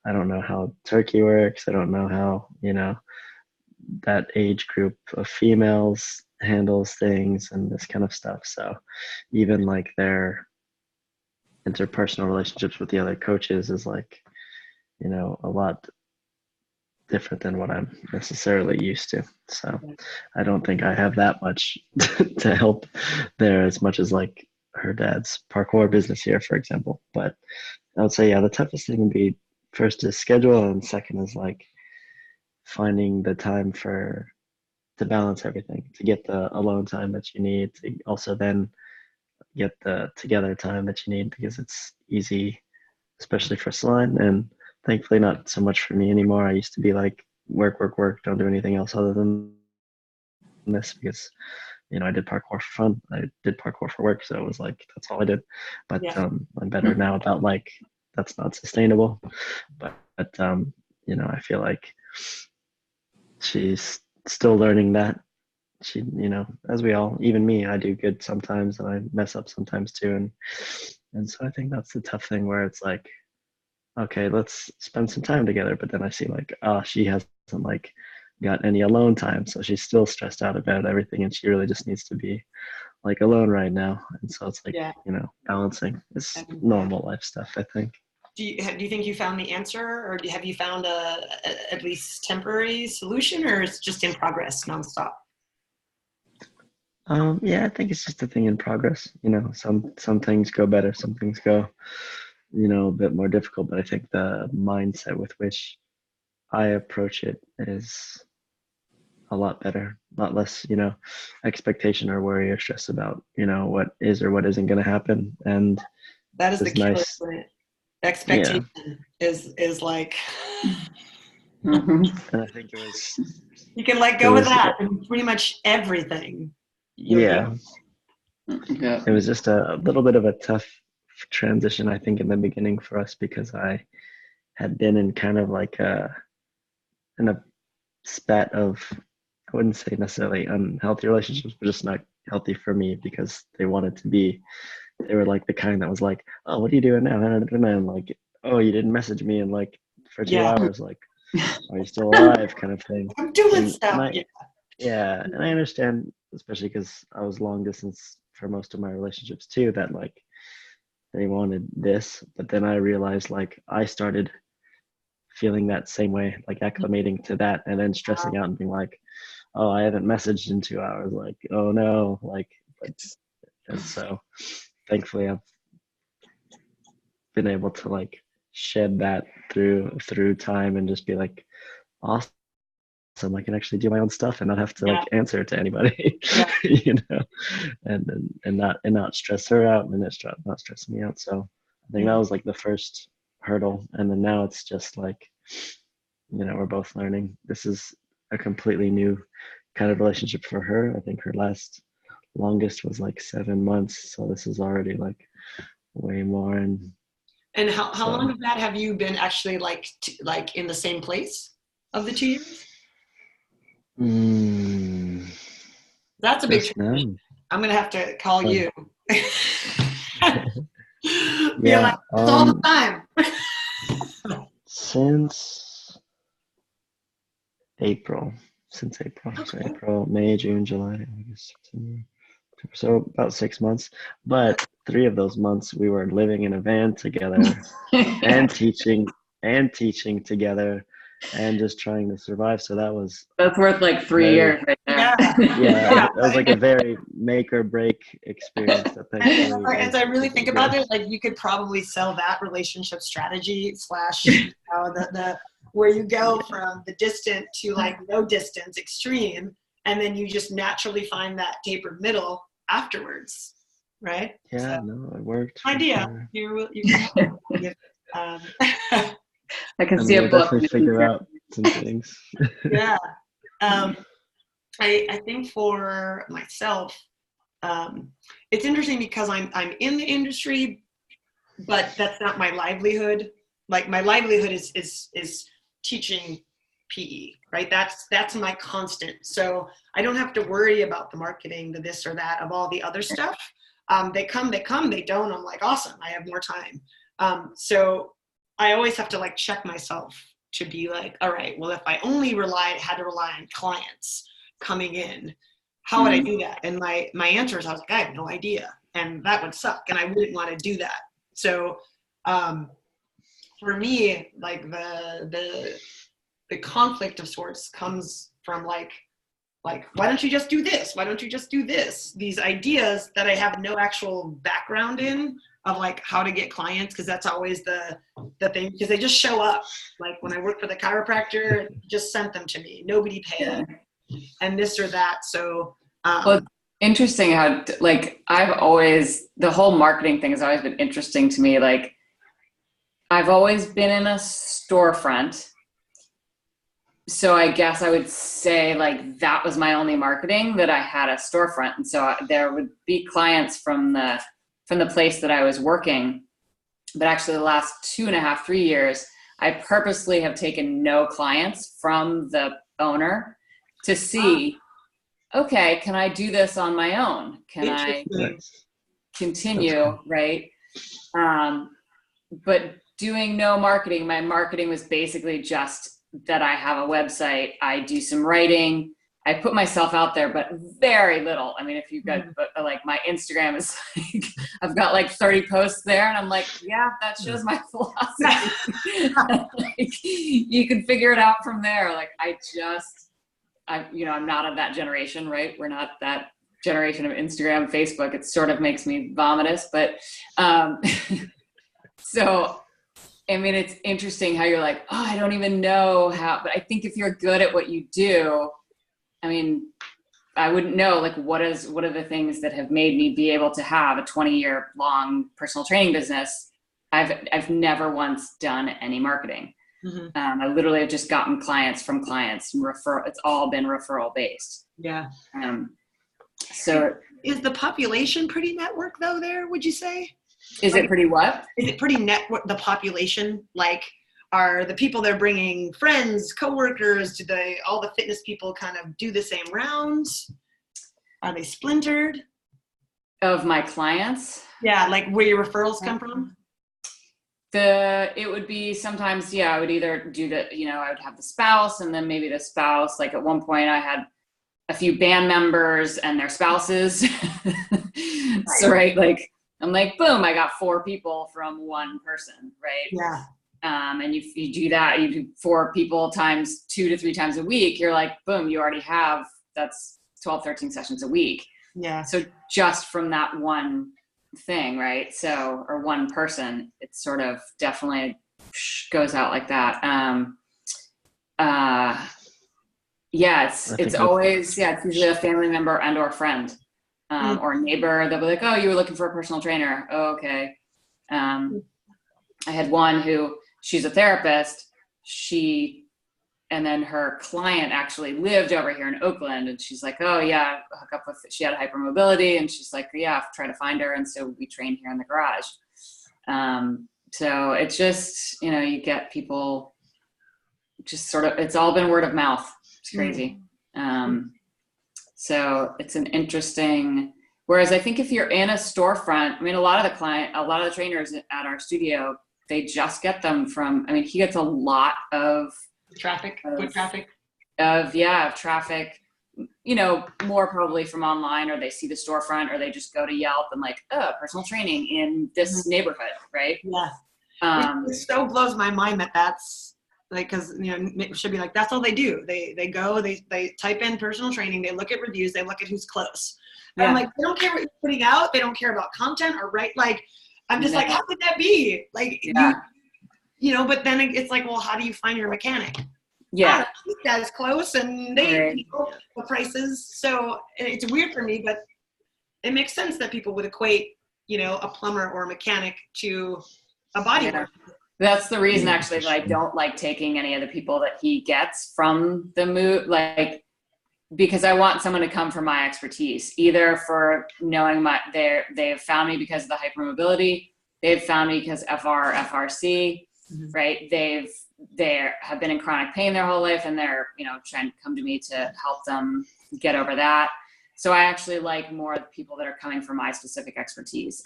I don't know how Turkey works. I don't know how that age group of females handles things and this kind of stuff. So even like their interpersonal relationships with the other coaches is like a lot different than what I'm necessarily used to. So I don't think I have that much to help there as much as like her dad's parkour business here, for example. But I would say, yeah, the toughest thing would be first is schedule, and second is like finding the time to balance everything, to get the alone time that you need, to also then get the together time that you need because it's easy, especially for Slime, and thankfully not so much for me anymore. I used to be like work, work, work, don't do anything else other than this because I did parkour for fun. I did parkour for work, so it was like that's all I did. But Yeah. I'm better now about like that's not sustainable. But I feel like she's still learning that. As we all, even me, I do good sometimes and I mess up sometimes too. And so I think that's the tough thing where it's like, okay, let's spend some time together. But then I see like, she hasn't like got any alone time. So she's still stressed out about everything and she really just needs to be like alone right now. And so it's like, Yeah. balancing. It's And normal life stuff, I think. do you think you found the answer, or have you found a at least temporary solution, or it's just in progress nonstop? Yeah, I think it's just a thing in progress. Some things go better, some things go, a bit more difficult. But I think the mindset with which I approach it is a lot better, a lot less, expectation or worry or stress about, what is or what isn't going to happen. And That is the it's killer, nice. isn't it? Yeah. Expectation is like Mhm. And I think it was, you can let it go of was, that, and pretty much everything you're good. yeah, Yeah. it was just a little bit of a tough transition, I think, in the beginning for us because I had been in kind of like in a spat of, I wouldn't say necessarily unhealthy relationships, but just not healthy for me because they were like the kind that was like, oh, what are you doing now? And like, oh, you didn't message me in like for two Yeah, hours. Like, are you still alive? Kind of thing. I'm doing And stuff. I, Yeah, yeah, and I understand, especially because I was long distance for most of my relationships too, that like they wanted this, but then I realized like I started feeling that same way, like acclimating to that, and then stressing out and being like, oh, I haven't messaged in 2 hours. Like, oh no, like, but and so thankfully I've been able to like shed that through time and just be like awesome, I can actually do my own stuff and not have to yeah, like answer to anybody. yeah. you know and not stress her out and not stressing me out. So I think that Mhm. was like the first hurdle, and then now it's just like we're both learning. This is a completely new kind of relationship for her. I think her longest was like 7 months, so this is already like way more. And And how long so of that have you been actually like in the same place of the 2 years? mm, That's a big just transition. now. I'm gonna have to call Um, you. Be like, yeah, it's all the time. since April, so Okay. April, May, June, July, August, September, October, so about 6 months. But 3 of those months we were living in a van together and teaching together and just trying to survive. So that was That's worth like 3 years right there. Yeah. yeah, it was like a very make or break experience that thankfully As I really think about good. it, like you could probably sell that relationship strategy slash the where you go from the distant to like no distance extreme, and then you just naturally find that tapered middle afterwards, right? Yeah, So, no, it worked. For idea. sure. You can um, I can I see mean, a we'll book. definitely figure out some things. yeah. Um, I think for myself, it's interesting because I'm in the industry, but that's not my livelihood. Like my livelihood is teaching PE, right? That's my constant. So I don't have to worry about the marketing, the this or that of all the other stuff. They come, they don't. I'm like, awesome, I have more time. So I always have to like check myself to be like, all right, well, if I only had to rely on clients coming in, how would I do that? And my answer is I was like, I have no idea. And that would suck. And I wouldn't want to do that. So for me, like the conflict of sorts comes from like, why don't you just do this? Why don't you just do this? These ideas that I have no actual background in of like how to get clients, because that's always the thing, because they just show up. Like when I worked for the chiropractor, just sent them to me. Nobody paid. And this or that. So Well, it's interesting how like the whole marketing thing has always been interesting to me. Like I've always been in a storefront. So I guess I would say like that was my only marketing, that I had a storefront. And so there would be clients from the place that I was working. But actually the last 2.5, 3 years, I purposely have taken no clients from the owner to see, okay, can I do this on my own? Can I continue, right? But doing no marketing, my marketing was basically just that I have a website, I do some writing, I put myself out there, but very little. I mean, if you've got like my Instagram is like, I've got like 30 posts there and I'm like, yeah, that shows my philosophy. Like, you can figure it out from there. Like I'm not of that generation, right? We're not that generation of Instagram, Facebook. It sort of makes me vomitous, but so, I mean, it's interesting how you're like, oh, I don't even know how, but I think if you're good at what you do, I mean, I wouldn't know, like, what are the things that have made me be able to have a 20-year long personal training business? I've never once done any marketing. Mm-hmm. I literally have just gotten clients from clients and it's all been referral based. Yeah. So is the population pretty network though there, would you say? Is it pretty what? Is it pretty network, the population? Like, are the people they're bringing friends, coworkers? Do all the fitness people kind of do the same rounds? Are they splintered? Of my clients? Yeah, like where your referrals come from? It would be sometimes, I would either do I would have the spouse, and then maybe the spouse, like at one point I had a few band members and their spouses. So, right, like, I'm like, boom, I got 4 people from one person, right? Yeah. And you do that, you do 4 people times 2 to 3 times a week, you're like, boom, you already have, that's 12, 13 sessions a week. Yeah. So just from that one thing, right? So, or one person, it sort of definitely goes out like that. It's always, it's usually a family member and or friend. Or neighbor. They'll be like, oh, you were looking for a personal trainer. Oh, okay. I had one who, she's a therapist. And then her client actually lived over here in Oakland, and she's like, oh yeah, hook up with, she had hypermobility, and she's like, yeah, try to find her. And so we train here in the garage. So it's just, you get people just sort of, it's all been word of mouth. It's crazy. So it's an interesting, whereas I think if you're in a storefront, I mean, a lot of the trainers at our studio, they just get them from, I mean, he gets a lot of traffic. you know, more probably from online, or they see the storefront, or they just go to Yelp and like, oh, personal training in this neighborhood, right? Yeah. Um, It so blows my mind that that's like, because it should be like that's all they do. They go, they type in personal training, they look at reviews, they look at who's close. And I'm like, they don't care what you're putting out, they don't care about content or like I'm just like, how could that be? Like but then it's like, well, how do you find your mechanic? yeah. That's close, and they the prices. So it's weird for me, but it makes sense that people would equate, a plumber or a mechanic to a bodywork. That's the reason actually that I don't like taking any of the people that he gets from the move, like, because I want someone to come for my expertise, either for knowing they've found me because of the hypermobility, they've found me because FRC, right? They have been in chronic pain their whole life, and they're, trying to come to me to help them get over that. So I actually like more people that are coming for my specific expertise.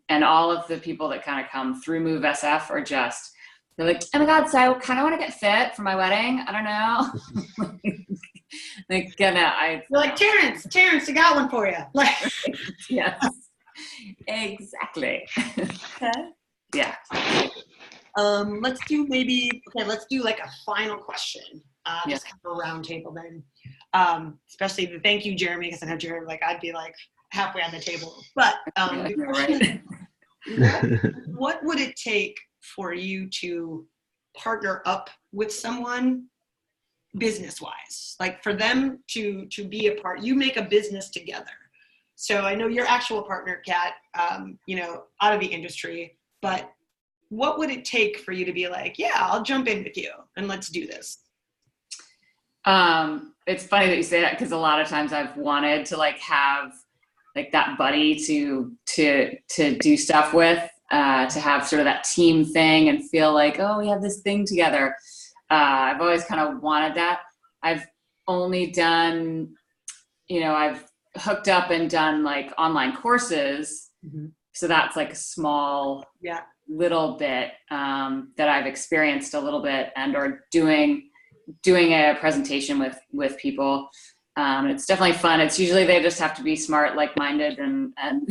And all of the people that kind of come through Move SF are just, they're like, oh my God, so I kind of want to get fit for my wedding. I don't know. You're like, Terrence, I got one for you. Like, yes, exactly. Yeah. Let's do like a final question. Just kind of a round table then. Especially thank you, Jeremy, because I know Jeremy, like, I'd be like halfway on the table. But Right. what would it take for you to partner up with someone business-wise? Like for them to be a part, you make a business together. So I know your actual partner, Cat, out of the industry, but what would it take for you to be like, yeah, I'll jump in with you and let's do this? It's funny that you say that, because a lot of times I've wanted to like have like that buddy to do stuff with, to have sort of that team thing and feel like, oh, we have this thing together. I've always kind of wanted that. I've only done, I've hooked up and done like online courses. So that's like a small little bit that I've experienced a little bit, and or doing a presentation with people. It's definitely fun. It's usually they just have to be smart, like-minded, and and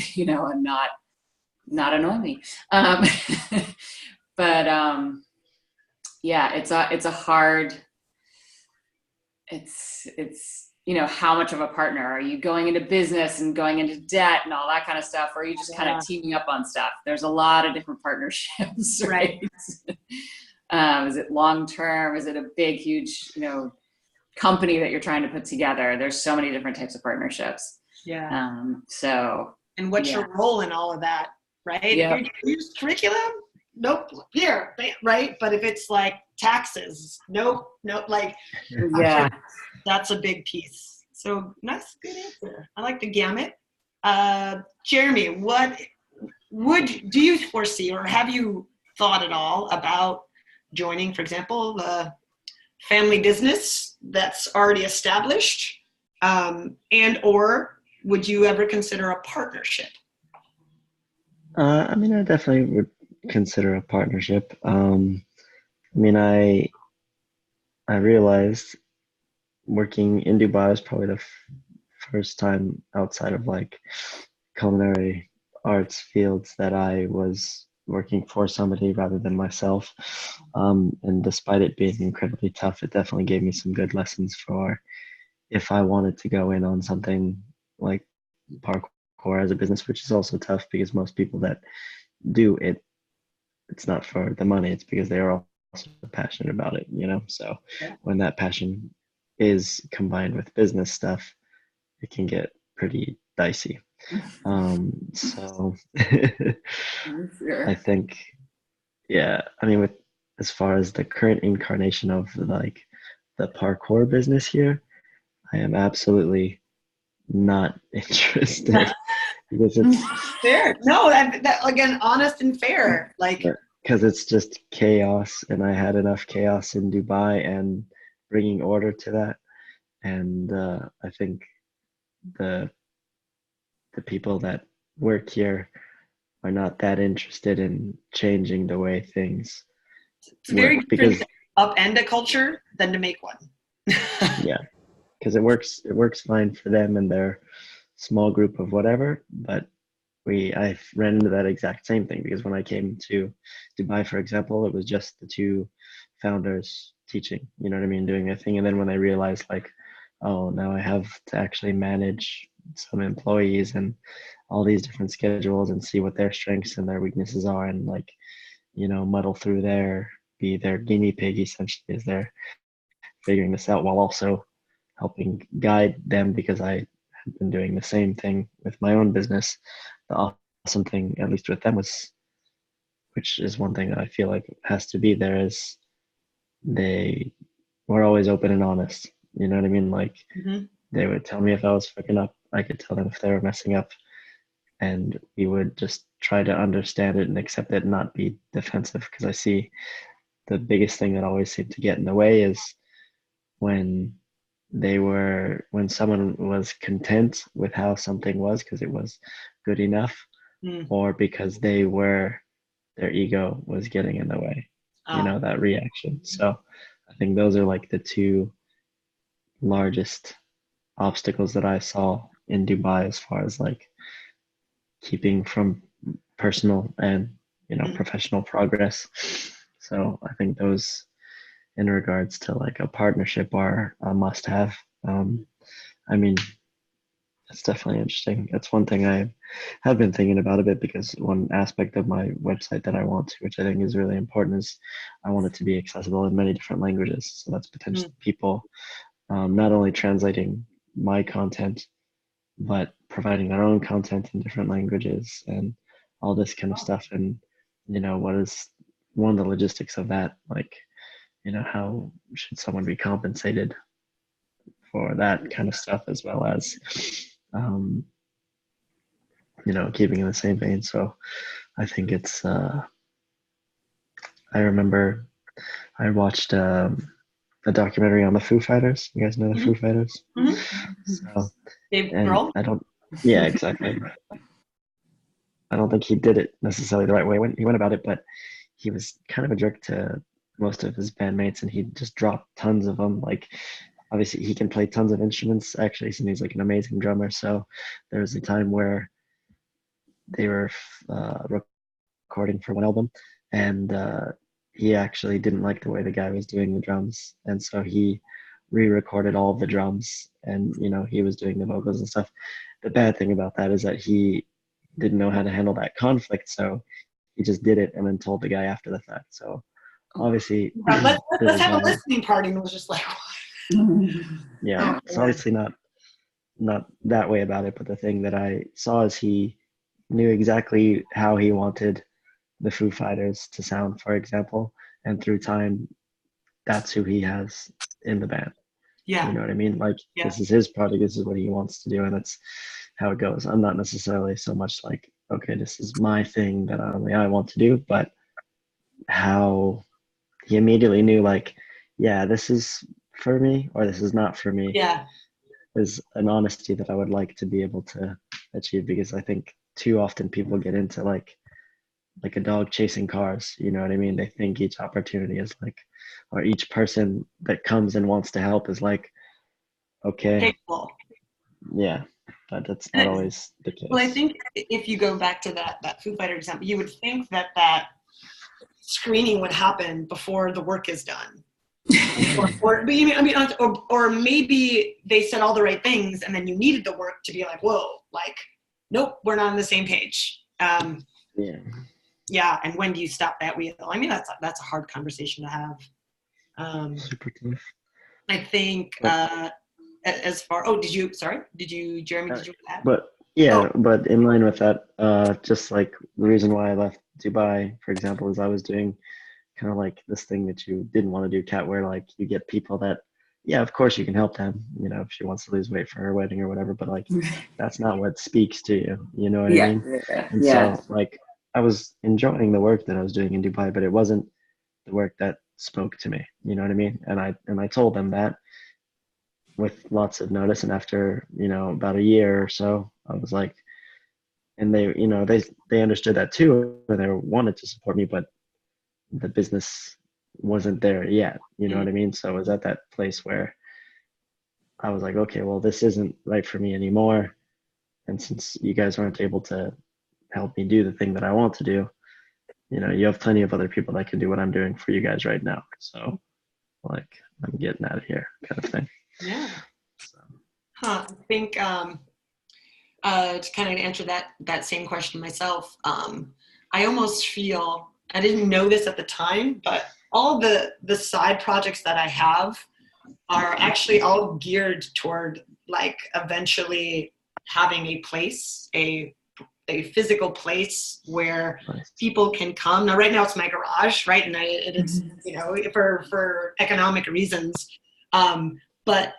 not annoy me. But yeah, it's a hard. It's how much of a partner are you going into business and going into debt and all that kind of stuff, or are you just kind of teaming up on stuff? There's a lot of different partnerships, right? Is it long term? Is it a big, huge, company that you're trying to put together? There's so many different types of partnerships. So. And what's your role in all of that, right? Yeah. If you use curriculum, nope, here, right? But if it's like taxes, nope, like, sure that's a big piece. So nice, good answer. I like the gamut. Jeremy, what do you foresee, or have you thought at all about joining, for example, a family business that's already established, and or would you ever consider a partnership? I definitely would consider a partnership. I realized working in Dubai was probably the first time outside of like culinary arts fields that I was working for somebody rather than myself. And despite it being incredibly tough, it definitely gave me some good lessons for if I wanted to go in on something like parkour as a business, which is also tough because most people that do it, it's not for the money, it's because they are also passionate about it, So when that passion is combined with business stuff, it can get pretty dicey. So I think, with as far as the current incarnation of like the parkour business here, I am absolutely not interested because it's fair. No, that again, honest and fair. Like, because it's just chaos, and I had enough chaos in Dubai and bringing order to that, and I think the people that work here are not that interested in changing the way things it's very different to upend a culture than to make one. Yeah. because it works fine for them and their small group of whatever. But I ran into that exact same thing, because when I came to Dubai, for example, it was just the two founders teaching, you know what I mean, doing their thing. And then when I realized, like, oh, now I have to actually manage some employees and all these different schedules and see what their strengths and their weaknesses are, and, like, muddle through be their guinea pig essentially, as they're figuring this out, while also helping guide them, because I had been doing the same thing with my own business. The awesome thing, at least with them, was, which is one thing that I feel like has to be there, is they were always open and honest. You know what I mean? Like, Mm-hmm. they would tell me if I was fucking up. I could tell them if they were messing up, and we would just try to understand it and accept it and not be defensive. Because I see the biggest thing that always seemed to get in the way is when when someone was content with how something was because it was good enough, or because their ego was getting in the way, that reaction. So I think those are like the two largest obstacles that I saw in Dubai, as far as like keeping from personal and professional progress. So I think those, in regards to like a partnership, are a must have. I mean, it's definitely interesting. That's one thing I have been thinking about a bit, because one aspect of my website that I want to, which I think is really important, is I want it to be accessible in many different languages. So that's potentially people not only translating my content, but providing their own content in different languages and all this kind of stuff. And, what is one of the logistics of that? Like, how should someone be compensated for that kind of stuff, as well as, keeping in the same vein. So I think it's, I remember I watched a documentary on the Foo Fighters. You guys know the Foo Fighters? So, Dave and Grohl? yeah, exactly. I don't think he did it necessarily the right way when he went about it, but he was kind of a jerk to most of his bandmates, and he just dropped tons of them. Like, obviously he can play tons of instruments, actually, and he's like an amazing drummer. So there was a time where they were recording for one album, and he actually didn't like the way the guy was doing the drums, and so he re-recorded all of the drums, and he was doing the vocals and stuff. The bad thing about that is that he didn't know how to handle that conflict, so he just did it and then told the guy after the fact. So obviously, let's have a listening party, and was just like, yeah, it's obviously not that way about it. But the thing that I saw is he knew exactly how he wanted the Foo Fighters to sound, for example, and through time, that's who he has in the band. Yeah. You know what I mean? Like, yeah. This is his project, this is what he wants to do, and that's how it goes. I'm not necessarily so much like, okay, this is my thing that only I want to do, but how he immediately knew, like, yeah, this is for me or this is not for me. Yeah. Is an honesty that I would like to be able to achieve, because I think too often people get into like a dog chasing cars. You know what I mean? They think each opportunity is like, or each person that comes and wants to help is like, okay, capable. Yeah, but that's not always the case. Well, I think if you go back to that Foo Fighter example, you would think that screening would happen before the work is done. or maybe they said all the right things, and then you needed the work to be like, whoa, like, nope, we're not on the same page. Yeah, and when do you stop that wheel? I mean, that's a hard conversation to have. Super tough. I think as far, Jeremy, did you add? But yeah, but in line with that, just like the reason why I left Dubai, for example, is I was doing kind of like this thing that you didn't want to do, Cat, where like you get people that, yeah, of course you can help them, if she wants to lose weight for her wedding or whatever, but like that's not what speaks to you. You know what I mean? And so like I was enjoying the work that I was doing in Dubai, but it wasn't the work that spoke to me. You know what I mean? And I told them that with lots of notice, and after about a year or so, I was like, and they understood that too, and they wanted to support me, but the business wasn't there yet. You know what I mean? So I was at that place where I was like, okay, well, this isn't right for me anymore. And since you guys aren't able to help me do the thing that I want to do, you have plenty of other people that can do what I'm doing for you guys right now. So like, I'm getting out of here kind of thing. Yeah. So. I think to kind of answer that same question myself, I almost feel, I didn't know this at the time, but all the side projects that I have are actually all geared toward like eventually having a place, a physical place where people can come. Now, right now it's my garage, right? And it's, for economic reasons. But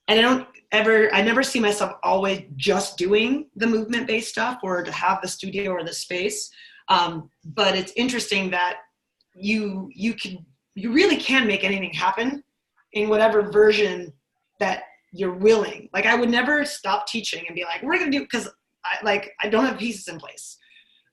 and I never see myself always just doing the movement-based stuff or to have the studio or the space. But it's interesting that you really can make anything happen in whatever version that you're willing. Like I would never stop teaching and be like, we're going to do, because I don't have pieces in place.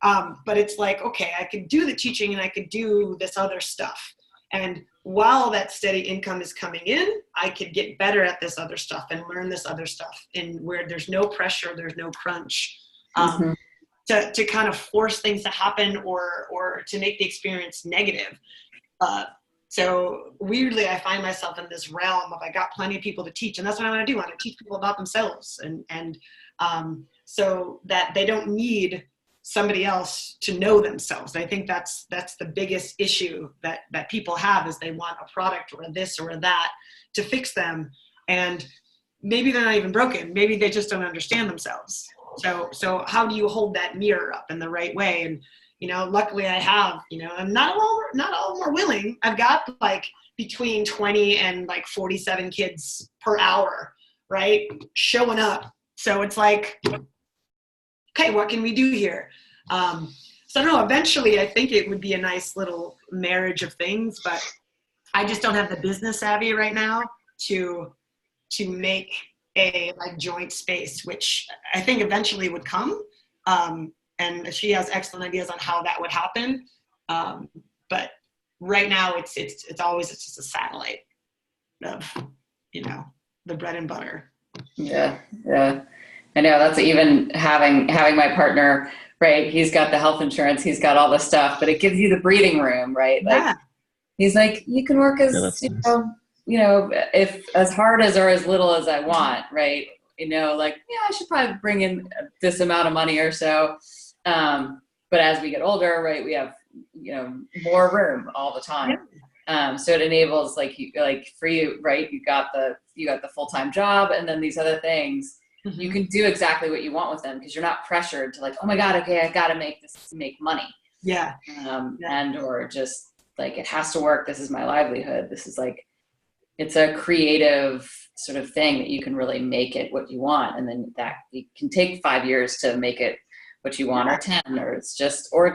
But it's like, okay, I could do the teaching and I could do this other stuff. And while that steady income is coming in, I could get better at this other stuff and learn this other stuff, and where there's no pressure, there's no crunch, to kind of force things to happen or to make the experience negative. So weirdly, I find myself in this realm of I got plenty of people to teach, and that's what I want to do. I want to teach people about themselves, and so that they don't need somebody else to know themselves. I think that's the biggest issue that people have, is they want a product or a this or a that to fix them, and maybe they're not even broken. Maybe they just don't understand themselves. So how do you hold that mirror up in the right way? And luckily I have, and not all of them are willing. I've got like between 20 and like 47 kids per hour, right, showing up. So it's like, okay, what can we do here? So I don't know, eventually I think it would be a nice little marriage of things, but I just don't have the business savvy right now to make a like joint space, which I think eventually would come. And she has excellent ideas on how that would happen. But right now it's just a satellite of, the bread and butter. Yeah. I know, that's even having my partner, right? He's got the health insurance, he's got all the stuff, but it gives you the breathing room, right? Like, yeah. He's like, you can work as, if as hard as or as little as I want, right? I should probably bring in this amount of money or so. But as we get older, right, we have, more room all the time. So it enables for you, right? You got the full-time job, and then these other things, you can do exactly what you want with them, because you're not pressured to like, oh my God, okay, I got to make money. Yeah. And, or just like, it has to work. This is my livelihood. This is like, it's a creative sort of thing that you can really make it what you want. And then that it can take 5 years to make it what you want, or 10, or it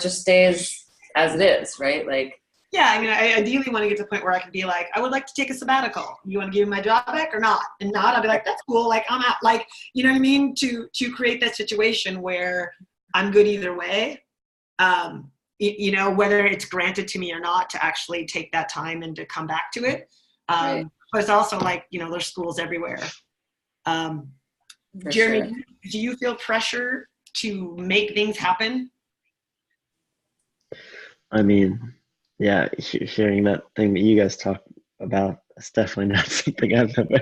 just stays as it is, right? Like, yeah, I mean, I ideally want to get to the point where I can be like, I would like to take a sabbatical. You want to give me my job back or not? And not, I'll be like, that's cool. Like, I'm out. Like, you know what I mean? To create that situation where I'm good either way. Whether it's granted to me or not, to actually take that time and to come back to it. Right. But it's also like, there's schools everywhere. Jeremy, sure. do you feel pressure to make things happen? I mean, yeah, hearing that thing that you guys talk about, it's definitely not something I've ever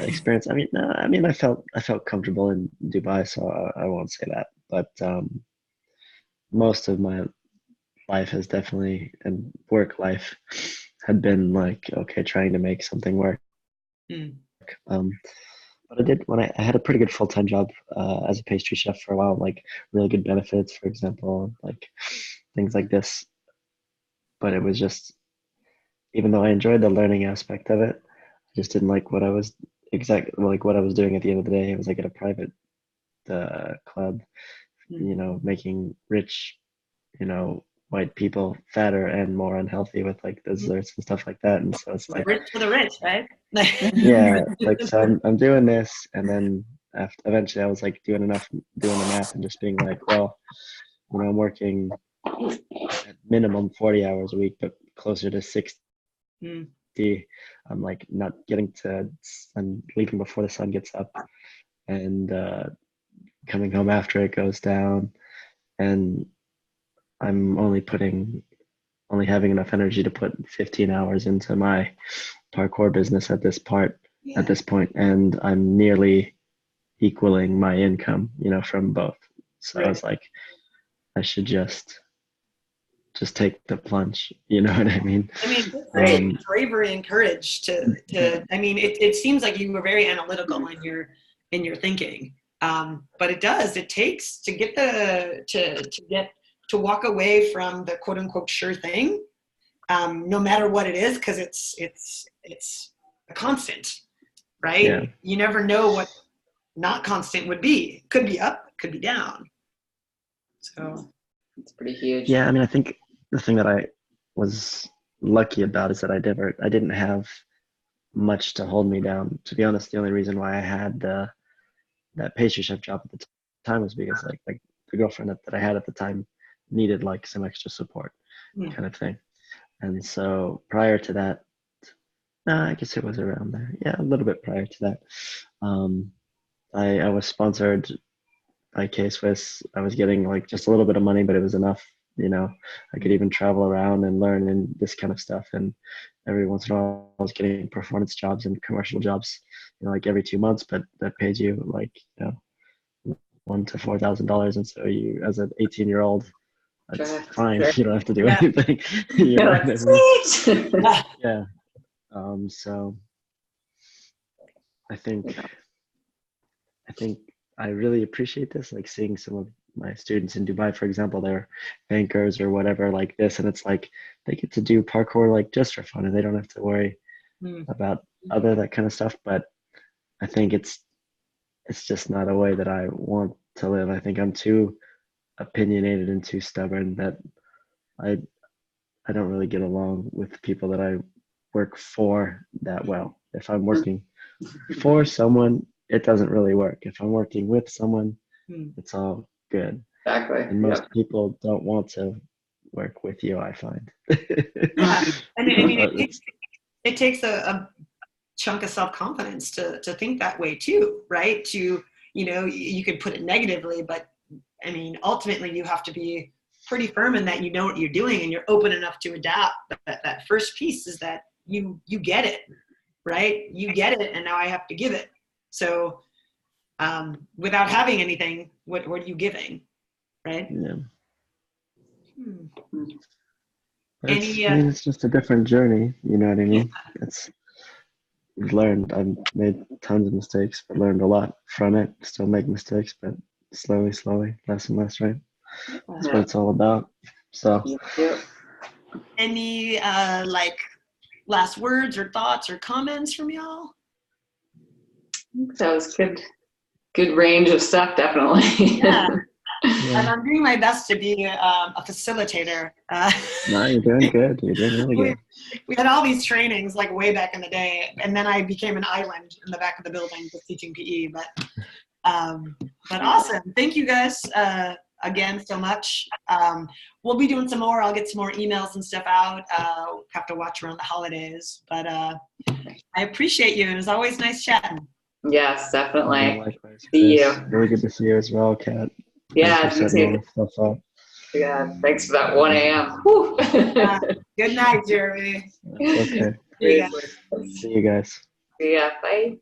experienced. I mean, no, I felt comfortable in Dubai, so I won't say that. But most of my life has definitely, and work life had been like, okay, trying to make something work. But I did, when I had a pretty good full-time job as a pastry chef for a while, like really good benefits, for example, like things like this. But it was just, even though I enjoyed the learning aspect of it, I just didn't like what I was doing at the end of the day. It was like at a private club, making rich, white people fatter and more unhealthy with like desserts and stuff like that. And so it's like, rich for the rich, right? yeah, like, so I'm doing this, and then eventually I was like doing the math and just being like, well, I'm working at minimum 40 hours a week, but closer to 60 I'm like not getting to, I'm leaving before the sun gets up, and coming home after it goes down, and I'm only having enough energy to put 15 hours into my parkour business at this point, and I'm nearly equaling my income, from both. So I was like, I should just take the plunge. You know what I mean? I mean, bravery and courage to. I mean, it seems like you were very analytical in your thinking, but it takes to get to walk away from the quote unquote sure thing, no matter what it is, because it's a constant, right? Yeah. You never know what not constant would be. Could be up, could be down. So it's pretty huge. Yeah, I mean, I think the thing that I was lucky about is that I didn't have much to hold me down. To be honest, the only reason why I had that pastry chef job at the time was because like the girlfriend that I had at the time needed like some extra support, kind of thing. And so prior to that, I guess it was around there. Yeah, a little bit prior to that. I was sponsored by K-Swiss. I was getting like just a little bit of money, but it was enough. I could even travel around and learn and this kind of stuff. And every once in a while, I was getting performance jobs and commercial jobs, like every 2 months, but that paid you like, $1,000 to $4,000. And so you, as an 18-year-old, that's fine. You don't have to do anything. You know what I mean? Yeah. So I think I really appreciate this, like seeing some of my students in Dubai, for example, they're bankers or whatever like this, and it's like they get to do parkour like just for fun, and they don't have to worry about that kind of stuff. But I think it's just not a way that I want to live. I think I'm too opinionated and too stubborn that I don't really get along with people that I work for that well. If I'm working for someone, it doesn't really work. If I'm working with someone, it's all good. Exactly. And most people don't want to work with you, I find. Yeah. I mean, it takes a chunk of self-confidence to think that way too, right? You could put it negatively, but I mean, ultimately you have to be pretty firm in that you know what you're doing and you're open enough to adapt. That first piece is that you get it, right? You get it, and now I have to give it. So without having anything, what are you giving, right? Yeah. It's just a different journey, you know what I mean? I've made tons of mistakes, but learned a lot from it. Still make mistakes, but slowly, less and less, right? That's what it's all about. So any last words or thoughts or comments from y'all? That was good range of stuff, definitely. Yeah. And I'm doing my best to be a facilitator. No, you're doing good. You're doing really good. We had all these trainings like way back in the day, and then I became an island in the back of the building just teaching PE. But awesome. Thank you guys again so much. We'll be doing some more. I'll get some more emails and stuff out. Have to watch around the holidays. But I appreciate you, and it's always nice chatting. Yes, definitely. Likewise. See you. Really good to see you as well, Kat. Yeah, you too. Yeah, thanks for that 1 a.m. Good night, Jeremy. Okay. See you guys. See you guys. See ya. Bye.